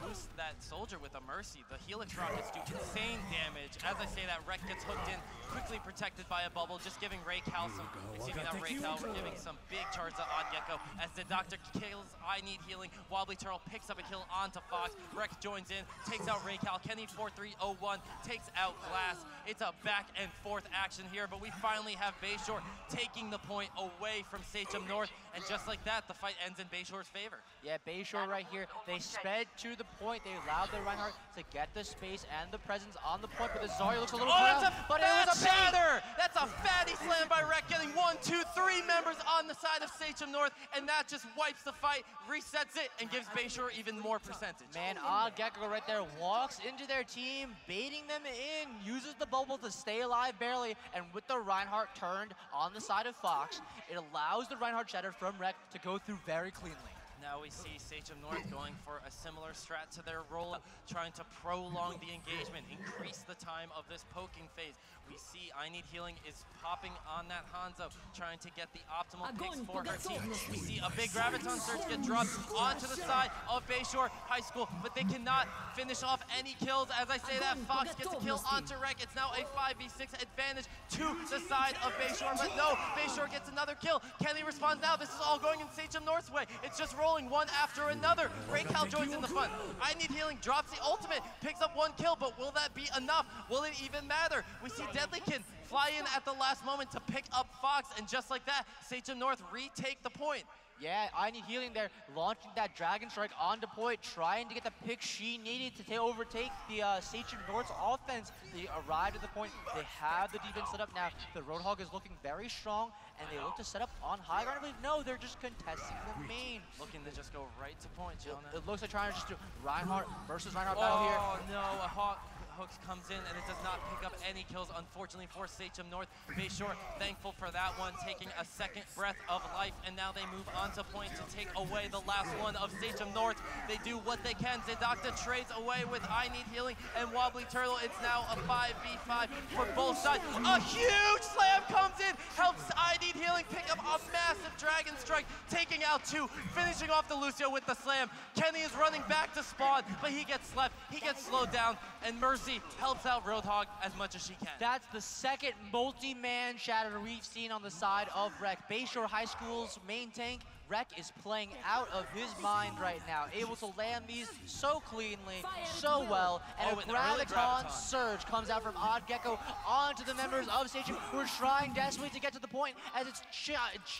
boost that Soldier with a Mercy, the Helix rockets do insane damage. As I say that, Rek gets hooked in, quickly protected by a bubble, just giving Raycal some, we're giving some big charge to Oddgecko as the Doctor kills I Need Healing. Wobbly Turtle picks up a kill onto Fox. Rek joins in, takes out Raycal. Kenny 4-3-0-1 takes out Glass. It's a back and forth action here, but we finally have Bayshore taking the point away from Sachem North, And just like that, the fight ends in Bayshore's favor. Yeah, Bayshore right here, they sped to the point. They allowed their Reinhardt to get the space and the presence on the point, but the Zarya looks a little that's proud, a but fat it was a shatter! That's a fatty slam by Rek, getting 1, 2, 3 members on the side of Sachem North, and that just wipes the fight, resets it, and gives Bayshore even more percentage. Man, Gecko right there walks into their team, baiting them in, uses the bubble to stay alive barely, and with the Reinhardt turned on the side of Fox, it allows the Reinhardt shatter from Rek to go through very cleanly. Now we see Sachem North going for a similar strat to their rollout, trying to prolong the engagement, increase the time of this poking phase. We see I Need Healing is popping on that Hanzo, trying to get the optimal picks for her team. We see a big Graviton Surge get dropped onto the side of Bayshore High School, but they cannot finish off any kills. As I say that, Fox gets a kill onto Rek. It's now a 5v6 advantage to the side of Bayshore, but no, Bayshore gets another kill. Kenny responds now. This is all going in Sachem North's way. It's just rolling one after another. Raycal joins in the fun. I Need Healing drops the ultimate, picks up 1 kill, but will that be enough? Will it even matter? We see Deadlykin fly in at the last moment to pick up Fox, and just like that, Sachem North retake the point. Yeah, I Need Healing there, launching that Dragon Strike onto point, trying to get the pick she needed to overtake the Sachem North's offense. They arrived at the point. They have the defense set up now. The Roadhog is looking very strong, and they look to set up on high ground. But no, they're just contesting the main. Looking to just go right to point, Jonah. It looks like trying to just do Reinhardt versus Reinhardt battle here. Oh no, a Hawk Hooks comes in and it does not pick up any kills, unfortunately, for Sachem North. Bayshore thankful for that one, taking a second breath of life, and now they move on to point to take away the last one of Sachem North. They do what they can. Zedakta trades away with I Need Healing and Wobbly Turtle. It's now a 5v5 for both sides. A huge slam comes in, helps I Need Healing pick up a massive Dragon Strike, taking out 2, finishing off the Lucio with the slam. Kenny is running back to spawn, but he gets slept, he gets slowed down, and Mercy helps out Roadhog as much as she can. That's the second multi-man shatter we've seen on the side of Rek. Bayshore High School's main tank, Rek, is playing out of his mind right now, able to land these so cleanly, so well, and a Graviton Surge comes out from Gecko onto the members of Sachem, who are trying desperately to get to the point as it's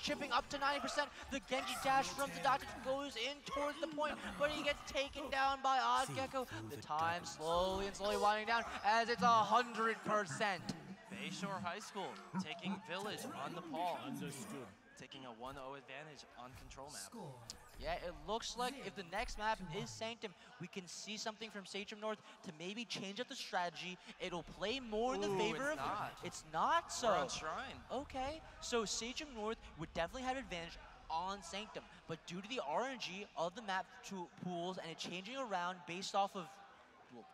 chipping up to 90%. The Genji dash from the Doctor goes in towards the point, but he gets taken down by Gecko. The time slowly and slowly winding down as it's 100%. Bayshore High School taking Village on the Paul. Understood. Taking a 1-0 advantage on control map. Yeah, it looks like if the next map is Sanctum, we can see something from Sachem North to maybe change up the strategy. It'll play more in the favor of... It's not so. We're on Shrine. Okay, so Sachem North would definitely have advantage on Sanctum, but due to the RNG of the map pools and it changing around based off of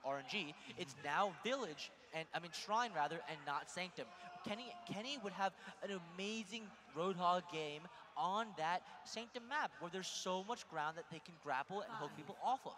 RNG, it's now Village, and I mean Shrine rather, and not Sanctum. Kenny would have an amazing Roadhog game on that Sanctum map where there's so much ground that they can grapple and hook people off of.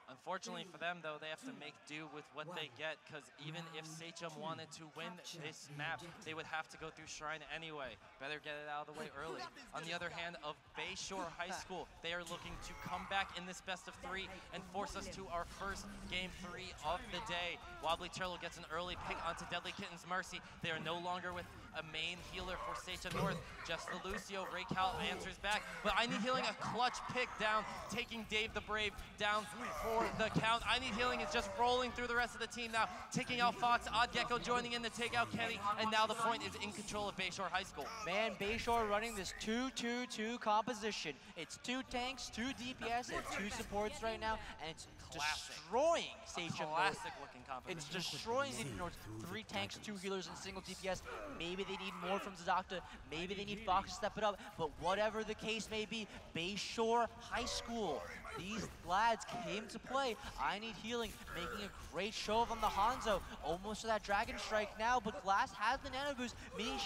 Unfortunately for them, though, they have to make do with what they get, because even if Sachem wanted to win this map, they would have to go through Shrine anyway. Better get it out of the way early. On the other hand, of Bayshore High School, they are looking to come back in this best of 3 and force us to our first game 3 of the day. Wobbly Turtle gets an early pick onto Deadly Kitten's Mercy. They are no longer with a main healer for Sachem North, just the Lucio. Raycal answers back, but I Need Healing, a clutch pick down, taking Dave the Brave down for the count. I Need Healing is just rolling through the rest of the team now, taking out Fox. Gecko joining in to take out Kenny, and now the point is in control of Bayshore High School. Man, Bayshore running this 2-2-2 composition. It's 2 tanks, 2 DPS, and 2 supports right now, and it's destroying Sachem North. Classic looking composition. It's destroying Sachem North. 3 tanks, 2 healers, and single DPS. Maybe they need more from Zedakta. Maybe they need Fox to step it up. But whatever the case may be, Bayshore High School, these lads came to play. I Need Healing, making a great show on the Hanzo. Almost to that Dragon Strike now, but Glass has the Nano Boost, meaning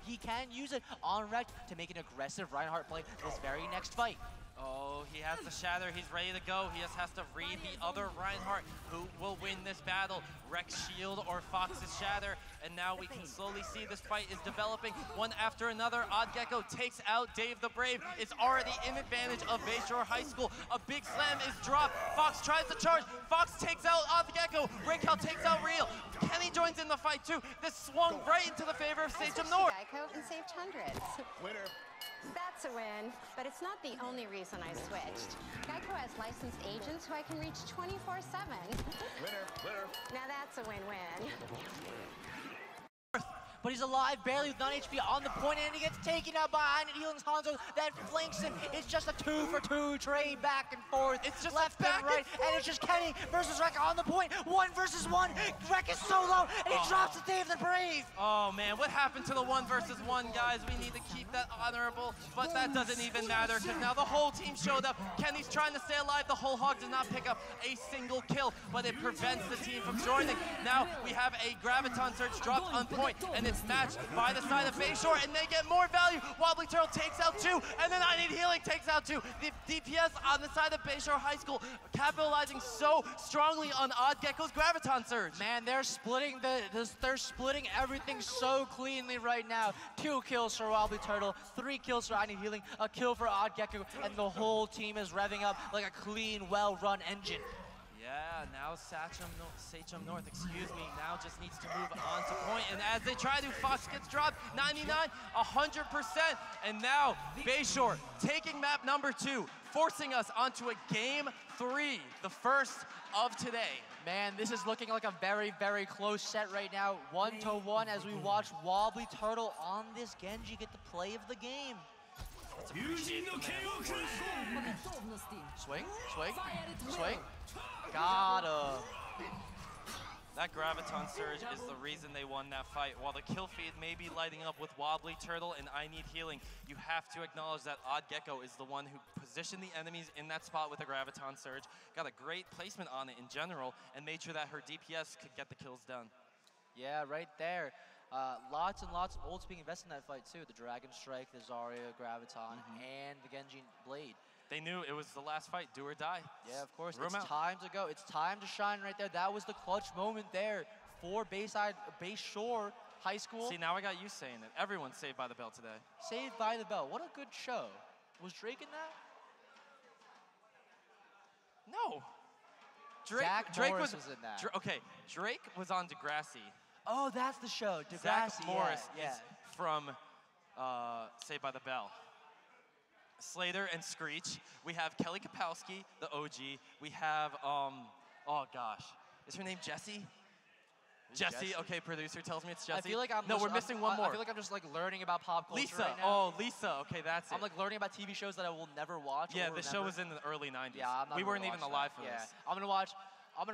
he can use it on Rek to make an aggressive Reinhardt play this very next fight. Oh, he has the Shatter. He's ready to go. He just has to read the other Reinhardt. Who will win this battle? Rek's Shield or Fox's Shatter? And now we can slowly see this fight is developing one after another. Gecko takes out Dave the Brave. It's already in advantage of Bayshore High School. A big slam is dropped. Fox tries to charge. Fox takes out Gecko. Raycal takes out Real. Kenny joins in the fight too. This swung right into the favor of Sachem North. Geico and saved hundreds. Winner. That's a win, but it's not the only reason I switched. Geico has licensed agents who I can reach 24/7. Winner, winner. Now that's a win-win. But he's alive, barely with 9 HP on the point, and he gets taken out behind it. Healing's Hanzo that flanks him. It's just a 2-for-2 trade back and forth. It's just left back and right, and it's just Kenny versus Rek on the point. 1 versus 1. Rek is so low, and he drops to Dave the Brave. Oh man, what happened to the 1 versus 1, guys? We need to keep that honorable, but that doesn't even matter because now the whole team showed up. Kenny's trying to stay alive. The whole hog does not pick up a single kill, but it prevents the team from joining. Now we have a Graviton Surge dropped on point, and it's matched by the side of Bayshore, and they get more value. Wobbly Turtle takes out 2, and then I Need Healing takes out 2. The DPS on the side of Bayshore High School capitalizing so strongly on Odd Gecko's Graviton Surge. Man, they're splitting they're splitting everything so cleanly right now. 2 kills for Wobbly Turtle, 3 kills for I Need Healing, a kill for Odd Gecko, and the whole team is revving up like a clean, well-run engine. Yeah, now Sachem North, now just needs to move on to point. And as they try to, Fox gets dropped, 99, 100%. And now Bayshore taking map number 2, forcing us onto a game 3, the first of today. Man, this is looking like a very, very close set right now. 1-1 as we watch Wobbly Turtle on this Genji get the play of the game. Swing, swing, swing. Got him. That Graviton Surge is the reason they won that fight. While the kill feed may be lighting up with Wobbly Turtle and I Need Healing, you have to acknowledge that Odd Gecko is the one who positioned the enemies in that spot with a Graviton Surge, got a great placement on it in general, and made sure that her DPS could get the kills done. Yeah, right there. Lots and lots of ults being invested in that fight too. The Dragon Strike, the Zarya, Graviton, and the Genji Blade. They knew it was the last fight, do or die. Yeah, of course. It's time to go. It's time to shine right there. That was the clutch moment there for Bayshore High School. See, now I got you saying it. Everyone's Saved by the Bell today. Saved by the Bell. What a good show. Was Drake in that? No. Drake was in that. Drake was on Degrassi. Oh, that's the show. Degrassi, Zach Morris is from Saved by the Bell. Slater and Screech. We have Kelly Kapowski, the OG. We have, oh gosh, is her name Jessie? Jessie, okay, producer tells me it's Jessie. I feel like we're missing one more. I feel like I'm just like learning about pop culture Lisa, right now. Lisa, okay, that's it. I'm like learning about TV shows that I will never watch. Yeah, the show was in the early 90s. Yeah, I'm not we weren't even alive for this. I'm gonna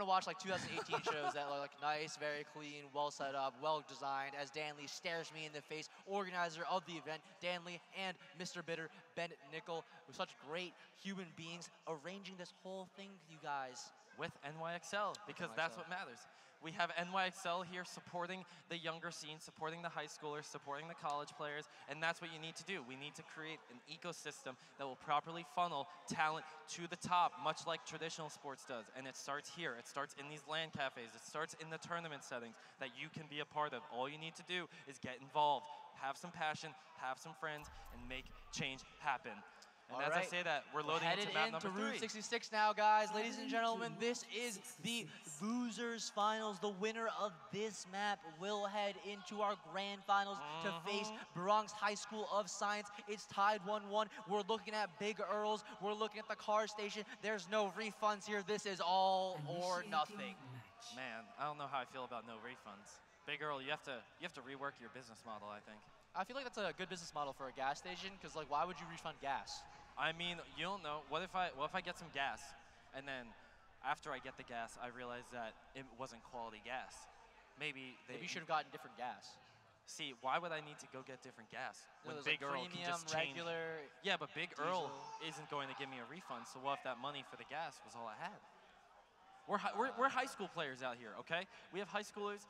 watch like 2018 shows that are like nice, very clean, well set up, well designed. As Danley stares me in the face, organizer of the event, Danley and Mr. Bitter, Ben Nickel, with such great human beings arranging this whole thing, you guys. With NYXL, because that's what matters. We have NYXL here supporting the younger scene, supporting the high schoolers, supporting the college players, and that's what you need to do. We need to create an ecosystem that will properly funnel talent to the top, much like traditional sports does. And it starts here. It starts in these LAN cafes. It starts in the tournament settings that you can be a part of. All you need to do is get involved, have some passion, have some friends, and make change happen. And as I say that, we're loading into map number 3. Route 66 now, guys. Ladies and gentlemen, this is the Losers Finals. The winner of this map will head into our Grand Finals to face Bronx High School of Science. It's tied 1-1. We're looking at Big Earls. We're looking at the car station. There's no refunds here. This is all or nothing. Man, I don't know how I feel about no refunds. Big Earl, you have to rework your business model, I think. I feel like that's a good business model for a gas station, because like, why would you refund gas? I mean, you don't know. What if I get some gas, and then after I get the gas, I realize that it wasn't quality gas? Maybe you should have gotten different gas. See, why would I need to go get different gas when No, Big like Earl can just change? Regular, yeah, but Big diesel. Earl isn't going to give me a refund. So what if that money for the gas was all I had? We're high school players out here, okay? We have high schoolers.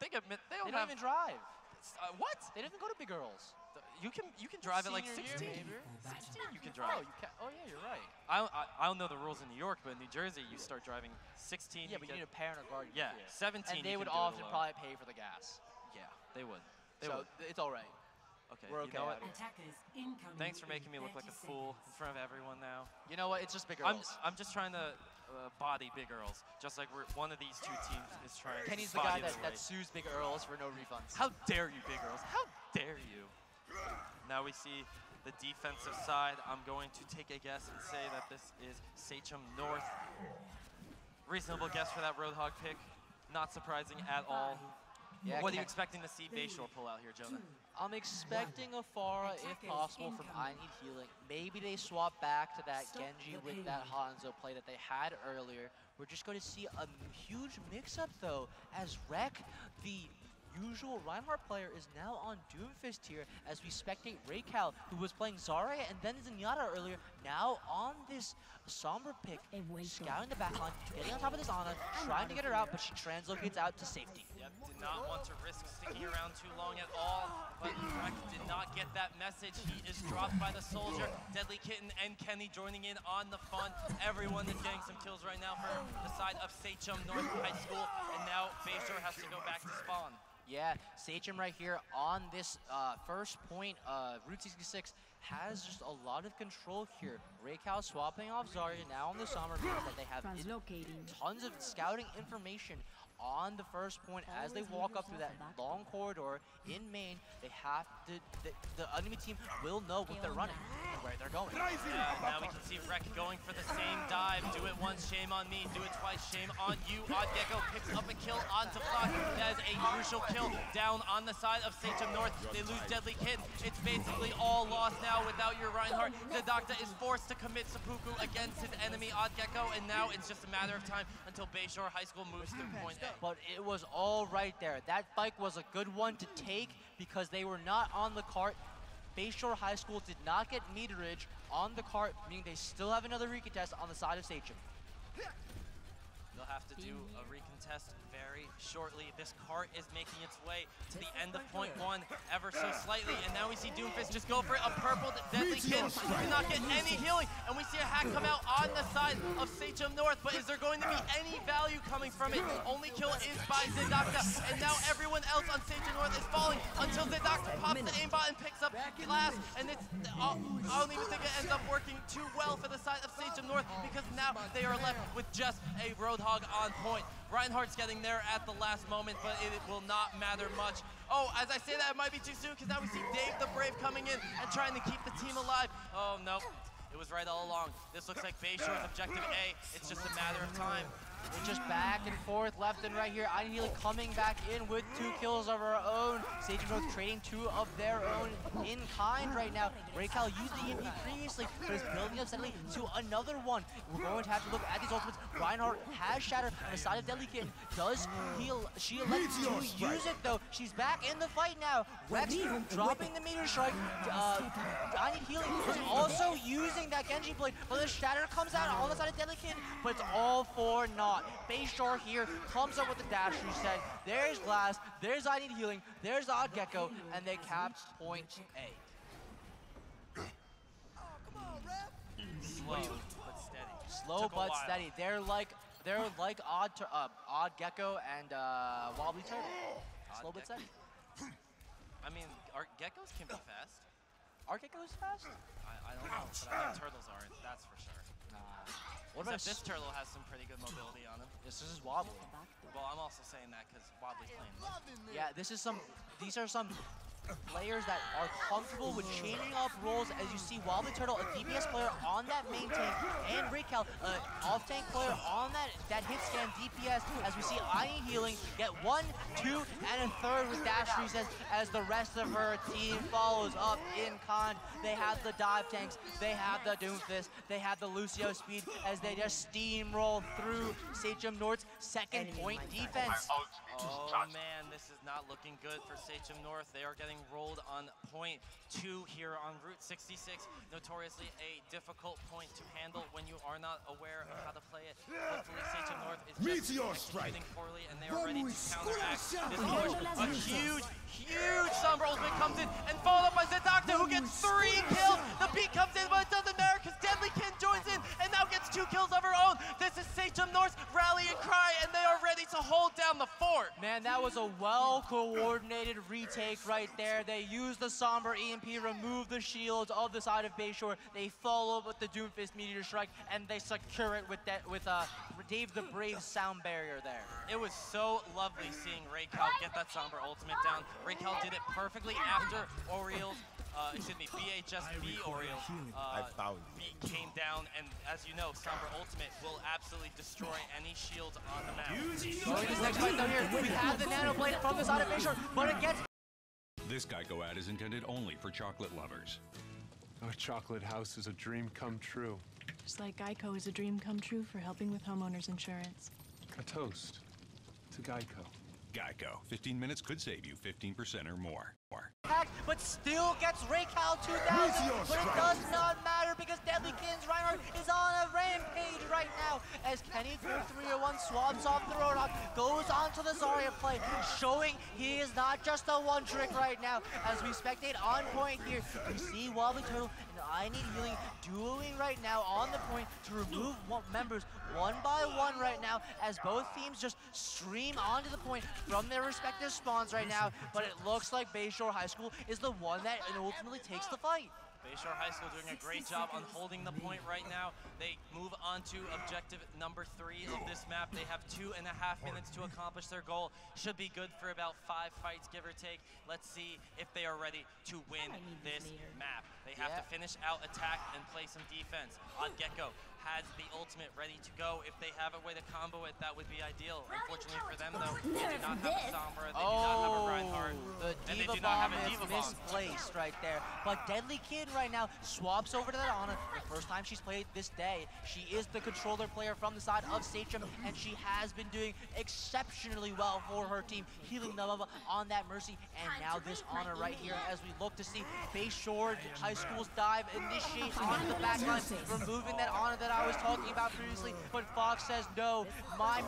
They don't even drive. What? They don't even go to Big Earls. You can drive at like 16. Year, 16 you can drive. Oh, you can. Oh yeah, you're right. I don't know the rules in New York, but in New Jersey you start driving 16. Yeah, but you need a parent or guardian. Yeah, 17. And they would often probably pay for the gas. Yeah, they would. It's all right. Okay, we're okay. You know what? Thanks for making me look like a fool in front of everyone now. You know what? It's just Big Earls. I'm just trying to body Big Earls, just like one of these two teams is trying to Kenny's the guy that sues Big Earls for no refunds. How dare you, Big Earls? How dare you? Now we see the defensive side, I'm going to take a guess and say that this is Sachem North. Reasonable guess for that Roadhog pick. Not surprising at all. Yeah, what are you expecting to see Bayshore pull out here, Jonah? I'm expecting a Pharah, if possible, from I Need Healing. Maybe they swap back to that Genji with that Hanzo play that they had earlier. We're just going to see a huge mix-up, though, as Rek, the usual Reinhardt player, is now on Doomfist here as we spectate Raycal, who was playing Zarya and then Zenyatta earlier, now on this Sombra pick, scouting the backline, getting on top of this Ana, trying to get her out, but she translocates out to safety. Yep, did not want to risk sticking around too long at all, but Rek did not get that message. He is dropped by the Soldier. Deadly Kitten and Kenny joining in on the fun. Everyone is getting some kills right now for the side of Sachem North High School, and now Bayshore has to go back to spawn. Yeah, Sachem right here on this first point, Route 66 has just a lot of control here. Raycal swapping off Zarya now on the Sombra means that they have tons of scouting information on the first point as they walk up through that long corridor in main. They have to, the enemy team will know what they're running and where they're going. Yeah, now we can see Rek going for the same dive. Do it once, shame on me. Do it twice, shame on you. Oddgecko picks up a kill onto Flock. That is a crucial kill down on the side of Sachem North. They lose Deadly Kitten. It's basically all lost now without your Reinhardt. Zedakta is forced to commit seppuku against his enemy Oddgecko, and now it's just a matter of time until Bayshore High School moves through point A. But it was all right there. That fight was a good one to take because they were not on the cart. Bayshore High School did not get meterage on the cart, meaning they still have another recontest on the side of Sachem. They'll have to do a recontest very shortly. This cart is making its way to the end of point one ever so slightly, and now we see Doomfist just go for it. A purple Deadly Kitten did not get any healing, and we see a hack come out on the side of Sachem North, but is there going to be any value coming from it? Only kill is by Zedakta, and now everyone else on Sachem North is falling until Zedakta pops the aimbot and picks up glass, and it's, I don't even think it ends up working too well for the side of Sachem North because now they are left with just a Roadhog on point. Reinhardt's getting there at the last moment, but it will not matter much. Oh, as I say that, it might be too soon because now we see Dave the Brave coming in and trying to keep the team alive. Oh, no. It was right all along. This looks like Bayshore's objective A. It's just a matter of time. It's just back and forth, left and right here. I Need Healing coming back in with 2 kills of her own. Sachem North trading 2 of their own in kind right now. Raycal used the EMP previously, but is building up steadily to another one. We're going to have to look at these ultimates. Reinhardt has Shatter on the side of Deadly Kitten. Does she elect to use it though? She's back in the fight now. Rex dropping the meteor strike. I Need Healing is also using that Genji blade, but the Shatter comes out on the side of Deadly Kitten, but it's all for naught. Bayshore here comes up with the dash reset. There's Glass, there's I Need Healing, there's Oddgecko, and they capped point A. Slow but steady. Slow but steady. They're like Oddgecko and Wobbly Turtle. Slow but steady. I mean, our geckos can be fast. Are geckos fast? I don't know, but I think turtles aren't, that's for sure. What about this turtle has some pretty good mobility on him. This is Wobbly. Well, I'm also saying that because Wobbly's playing. Yeah, these are some players that are comfortable with changing up roles. As you see, Wobbly Turtle, a DPS player on that main tank, and Raycal, an off-tank player on that hit scan DPS. As we see I Need Healing get 1, 2, and a third with dash resets as the rest of her team follows up in kind. They have the dive tanks, they have the Doomfist, they have the Lucio speed as they just steamroll through Sachem North's second point defense. Oh man, this is not looking good for Sachem North. They are getting rolled on point 2 here on Route 66. Notoriously a difficult point to handle when you are not aware of how to play it. Hopefully Sachem North is just executing poorly and they are ready to counteract this push. A huge Sombra ultimate comes in and followed up by Zedakta, who gets 3 kills. The beat comes in, but it doesn't matter because Deadly Kitten joins in and now gets 2 kills of her own. This is Sachem North's rallying cry, and they are ready to hold down the fort. Man, that was a well-coordinated retake right there. They used the Sombra EMP, removed the shields of the side of Bayshore. They follow up with the Doomfist Meteor Strike, and they secure it with Dave the Brave sound barrier there. It was so lovely seeing Raycal get that Sombra ultimate down. Raycal did it perfectly after Oriel's BHS Oriole came down, and as you know, Sombra Ultimate will absolutely destroy any shield on the map. Going this next fight down here, we have the Nano Blade from the side of Bayshore, but it gets... This Geico ad is intended only for chocolate lovers. Our chocolate house is a dream come true. Just like Geico is a dream come true for helping with homeowners insurance. A toast to Geico. Geico. 15 minutes could save you 15% or more. But still gets Raycal 2000, but it does not matter because Deadly Kid's Reinhardt is on a rampage right now as Kenny 301 swabs off the Roadhog, goes on to the Zarya play, showing he is not just a one trick right now. As we spectate on point here, we see Wobbly Turtle and I Need Healing dueling right now on the point to remove members one by one right now as both teams just stream onto the point from their respective spawns right now, but it looks like Bayshore High School is the one that ultimately takes the fight. Bayshore High School doing a great job on holding the point right now. They move on to objective number 3 of this map. They have 2.5 minutes to accomplish their goal. Should be good for about 5 fights, give or take. Let's see if they are ready to win this map. They have to finish out attack and play some defense. Odd Gecko has the ultimate ready to go. If they have a way to combo it, that would be ideal. Unfortunately for them, though, they do not have a Sombra, they do not have a Reinhardt, and they do not have a Diva Bomb. Misplaced right there. But Deadly Kid right now swaps over to that Ana. The first time she's played this day, she is the controller player from the side of Sachem, and she has been doing exceptionally well for her team, healing them up on that Mercy. And now this Ana right here as we look to see Bayshore High School's dive initiate onto the back line, removing that Ana that I was talking about previously, but Fox says no, my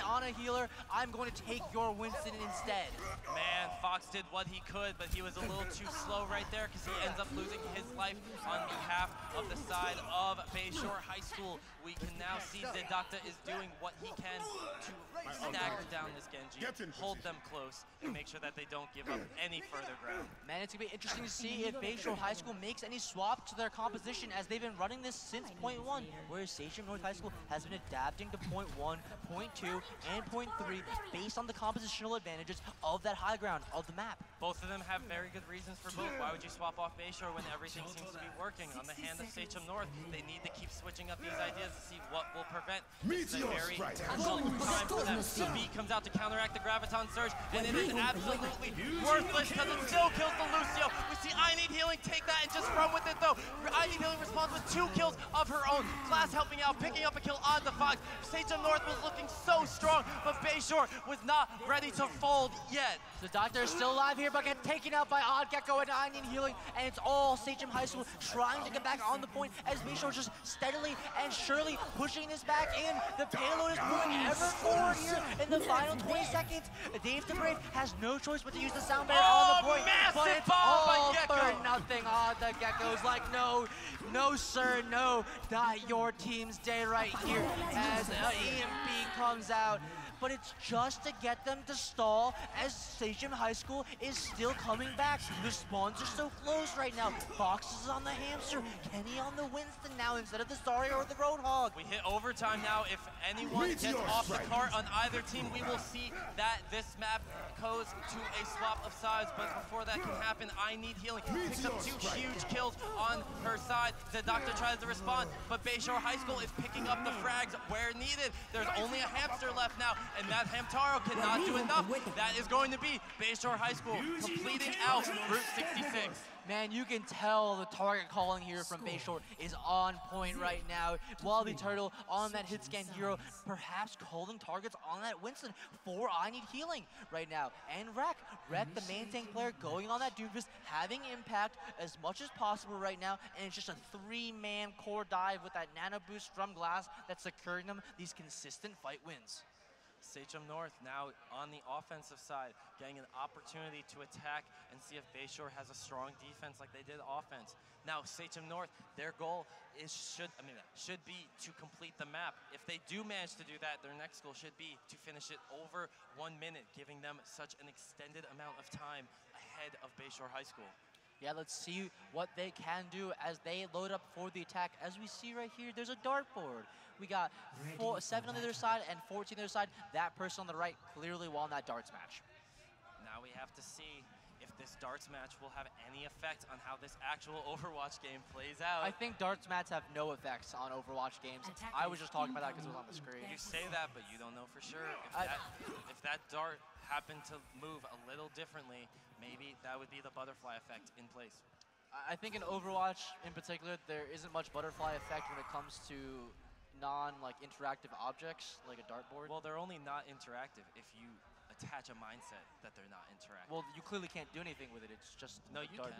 Ana healer, I'm going to take your Winston instead. Man, Fox did what he could, but he was a little too slow right there because he ends up losing his life on behalf of the side of Bayshore High School. We can now see Zedakta is doing what he can to stagger down this Genji, hold them close, and make sure that they don't give up any further ground. Man, it's going to be interesting to see if Bayshore High School makes any swap to their composition as they've been running this since point 1, whereas Sachem North High School has been adapting to point 1, point 2, and point 3 based on the compositional advantages of that high ground of the map. Both of them have very good reasons for both. Why would you swap off Bayshore when everything seems to be working? On the hand of Sachem North, they need to keep switching up these ideas to see what will prevent. This is a very difficult time for them. The B comes out to counteract the Graviton Surge, and it is absolutely worthless because it still kills the Lucio. We see I Need Healing take that and just run with it though. I Need Healing responds with 2 kills of her own. Glass helping out, picking up a kill on the Fox. Sachem North was looking so strong, but Bayshore was not ready to fold yet. The Doctor is still alive here, but gets taken out by Odd Gecko and I Need Healing, and it's all Sachem High School trying to get back on the point as Bayshore just steadily and surely pushing this back in. The payload is moving ever forward here in the final 20 seconds. Dave the Brave has no choice but to use the sound barrier on the point, but it's all for nothing. Odd the Gecko's like, no, no sir, no, not your team's day right here as EMP comes out. But it's just to get them to stall as Sachem High School is still coming back. The spawns are so close right now. Fox is on the Hamster, Kenny on the Winston now instead of the Zarya or the Roadhog. We hit overtime now. If anyone gets off the cart on either team, we will see that this map goes to a swap of sides. But before that can happen, I Need Healing picks up 2 huge kills on her side. The Doctor tries to respond, but Bayshore High School is picking up the frags where needed. There's only a Hamster left now, and that Hamtaro cannot do enough. That is going to be Bayshore High School completing out Route 66. Man, you can tell the target calling here from Bayshore is on point right now. Wobbly Turtle on that hit scan hero, perhaps calling targets on that Winston for I Need Healing right now. And Wreck, the main tank player, going on that Doofus, having impact as much as possible right now, and it's just a 3-man core dive with that nano boost from Glass that's securing them these consistent fight wins. Sachem North now on the offensive side, getting an opportunity to attack and see if Bayshore has a strong defense like they did offense. Now Sachem North, their goal should be to complete the map. If they do manage to do that, their next goal should be to finish it over 1 minute, giving them such an extended amount of time ahead of Bayshore High School. Yeah, let's see what they can do as they load up for the attack. As we see right here, there's a dartboard. We got 7 on the other side and 14 on the other side. That person on the right clearly won that darts match. Now we have to see if this darts match will have any effect on how this actual Overwatch game plays out. I think darts mats have no effects on Overwatch games. I was just talking about that because it was on the screen. You say that, but you don't know for sure. If that dart happened to move a little differently, maybe that would be the butterfly effect in place. I think in Overwatch in particular, there isn't much butterfly effect when it comes to non-interactive objects like a dartboard. Well, they're only not interactive if you attach a mindset that they're not interactive. Well, you clearly can't do anything with it. It's just a dartboard.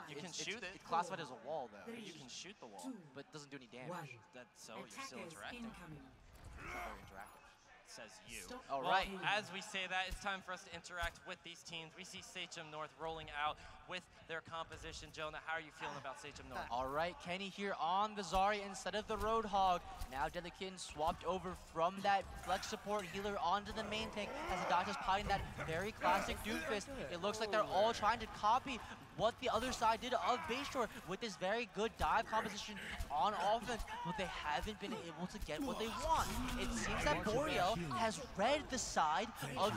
You can shoot it. It's classified as a wall, though. You can shoot the wall, but it doesn't do any damage. So you're still interacting. It's not very interactive. Says you. All right. As we say that, it's time for us to interact with these teams. We see Sachem North rolling out with their composition. Jonah, how are you feeling about Sachem North? All right, Kenny here on the Zarya instead of the Roadhog. Now Deadly Kitten swapped over from that flex support healer onto the main tank as the Doctor's piling that very classic Doomfist. It looks like they're all trying to copy what the other side did of Bayshore with this very good dive composition on offense, but they haven't been able to get what they want. It seems that Boreal has read the side of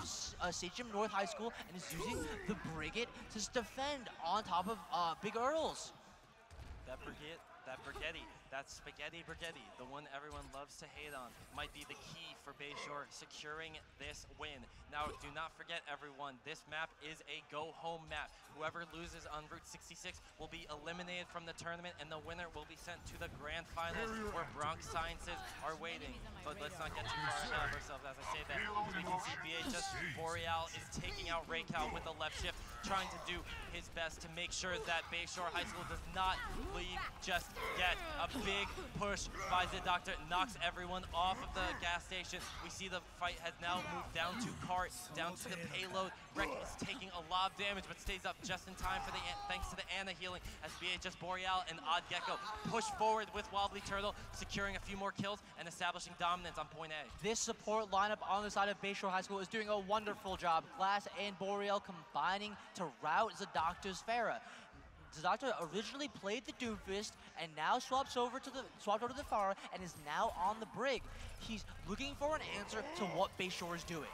Sachem North High School and is using the Brigade to defend on top of Big Earls. That Brigetti, that Spaghetti Brigetti, the one everyone loves to hate on, might be the key for Bayshore securing this win. Now, do not forget, everyone, this map is a go-home map. Whoever loses on Route 66 will be eliminated from the tournament, and the winner will be sent to the grand finals where Bronx Sciences are waiting. But let's not get too far ahead of ourselves as I say that, because we can see BSHS Boreal is taking out Raycal with a left shift, trying to do his best to make sure that Bayshore High School does not leave just yet. A big push by the Doctor knocks everyone off of the gas station. We see the fight has now moved down to cart, down to the payload. Rek is taking a lot of damage, but stays up just in time for thanks to the Ana healing as BSHS Boreal and Odd Gecko push forward with Wobbly Turtle, securing a few more kills and establishing dominance on point A. This support lineup on the side of Bayshore High School is doing a wonderful job. Glass and Boreal combining to rout Zadoctor's Pharah. Zadoctor originally played the Doomfist and now swapped over to the Pharah and is now on the Brig. He's looking for an answer to what Bayshore is doing.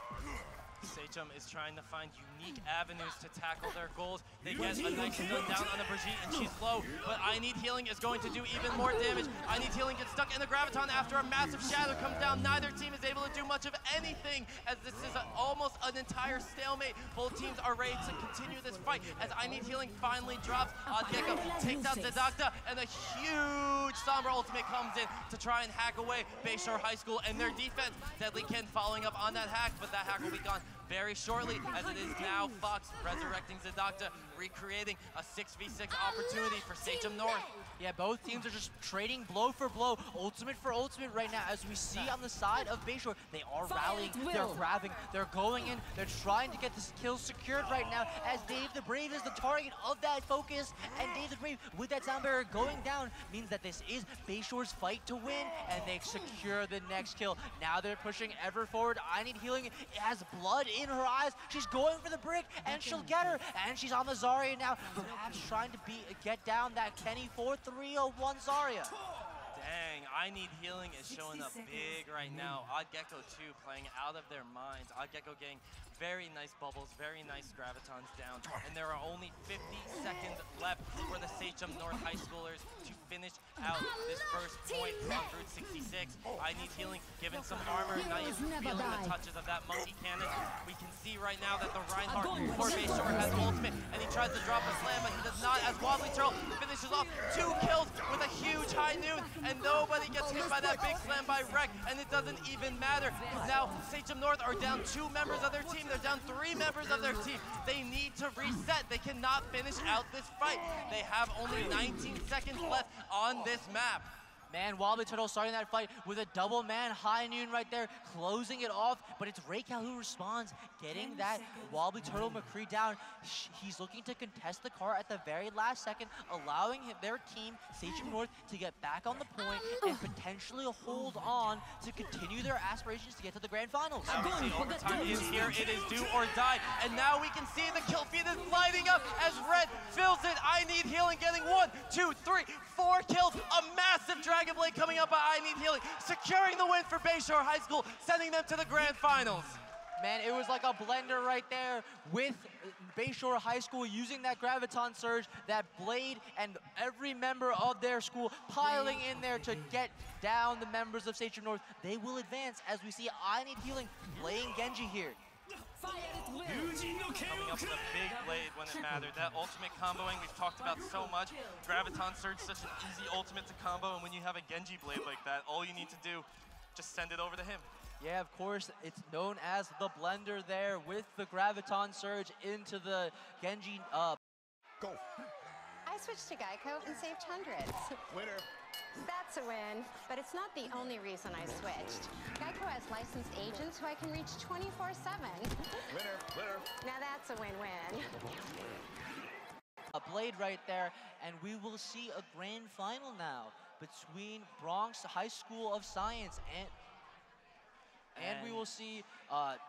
Sachem is trying to find unique avenues to tackle their goals. They get a nice gun down on the Brigitte, and she's low, but I Need Healing is going to do even more damage. I Need Healing gets stuck in the Graviton after a massive shadow comes down. Neither team is able to do much of anything, as this is almost an entire stalemate. Both teams are ready to continue this fight, as I Need Healing finally drops. Odd Gecko takes out Zadoctor, and a huge Sombra ultimate comes in to try and hack away Bayshore High School and their defense. Deadly Ken following up on that hack, but that hack will be gone very shortly, as it is now Fox resurrecting Zadoctor, recreating a 6v6 opportunity for Sachem North. Yeah, both teams are just trading blow for blow, ultimate for ultimate right now. As we see on the side of Bayshore, they are rallying, they're grabbing, they're going in, they're trying to get this kill secured right now, as Dave the Brave is the target of that focus, and Dave the Brave, with that sound barrier going down, means that this is Bayshore's fight to win, and they secure the next kill. Now they're pushing ever forward. I Need Healing. It has blood in her eyes. She's going for the brick, and she'll get her. And she's on the Zarya now. Perhaps trying to get down that Kenny 4-3-0-1 Zarya. Dang, I Need Healing is showing up big right now. Odd Gecko too, playing out of their minds. Odd Gecko getting very nice bubbles, very nice Gravitons down. And there are only 50 seconds left for the Sachem North High Schoolers to finish out this first point on Route 66. I Need Healing given some armor, not even feeling the touches of that monkey cannon. We can see right now that the Reinhardt for Bayshore has ultimate, and he tries to drop a slam, but he does not, as Wobbly Turtle finishes off 2 kills with a huge high noon, and nobody gets hit by that big slam by Rek, and it doesn't even matter. Now, Sachem North are down 2 members of their team. They're down 3 members of their team. They need to reset. They cannot finish out this fight. They have only 19 seconds left on this map. Man, Wobbly Turtle starting that fight with a double man high noon right there, closing it off, but it's Raycal who responds, getting that Wobbly Turtle McCree down. He's looking to contest the car at the very last second, allowing their team, Sachem North, to get back on the point and potentially hold on to continue their aspirations to get to the grand finals. Now we see overtime is here, it is do or die, and now we can see the kill feed is lighting up as Red fills it. I Need Healing getting 1, 2, 3, 4 kills, a massive Dragon Blade coming up by I Need Healing, securing the win for Bayshore High School, sending them to the grand finals. Man, it was like a blender right there with Bayshore High School using that Graviton Surge, that Blade, and every member of their school piling in there to get down the members of Sachem North. They will advance as we see I Need Healing playing Genji here. Coming up with a big blade when it mattered. That ultimate comboing we've talked about so much. Graviton Surge, such an easy ultimate to combo, and when you have a Genji blade like that, all you need to do, just send it over to him. Yeah, of course, it's known as the blender there with the Graviton Surge into the Genji. Go. I switched to Geico and saved hundreds. Winner. That's a win, but it's not the only reason I switched. Geico has licensed agents who I can reach 24/7. Winner. Winner. Now that's a win-win. A blade right there, and we will see a grand final now between Bronx High School of Science and we will see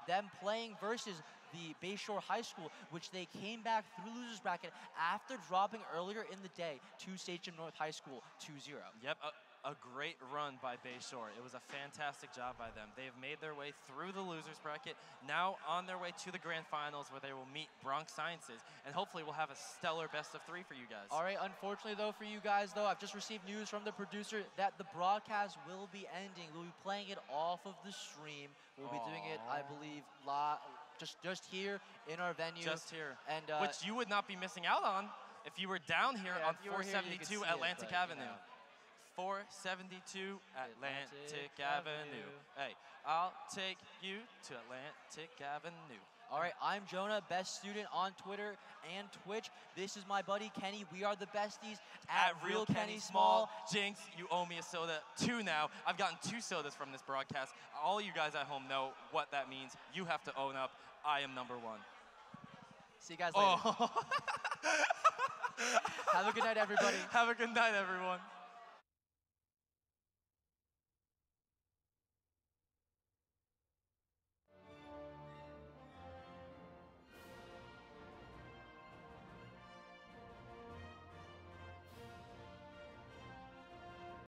them playing versus the Bayshore High School, which they came back through losers bracket after dropping earlier in the day to Sachem North High School 2-0. Yep, a great run by Bayshore. It was a fantastic job by them. They have made their way through the losers bracket, now on their way to the grand finals where they will meet Bronx Sciences, and hopefully we'll have a stellar best of 3 for you guys. All right, unfortunately though for you guys though, I've just received news from the producer that the broadcast will be ending. We'll be playing it off of the stream. We'll be doing it, I believe, just here in our venue. Just here, and which you would not be missing out on if you were down here on 472 Atlantic Avenue. 472 Atlantic Avenue. Hey, I'll take you to Atlantic Avenue. All right, I'm Jonah, best student on Twitter and Twitch. This is my buddy Kenny. We are the besties at Real Kenny Small. Jinx, you owe me a soda. 2 now. I've gotten 2 sodas from this broadcast. All you guys at home know what that means. You have to own up. I am number 1. See you guys later. Have a good night, everybody. Have a good night, everyone.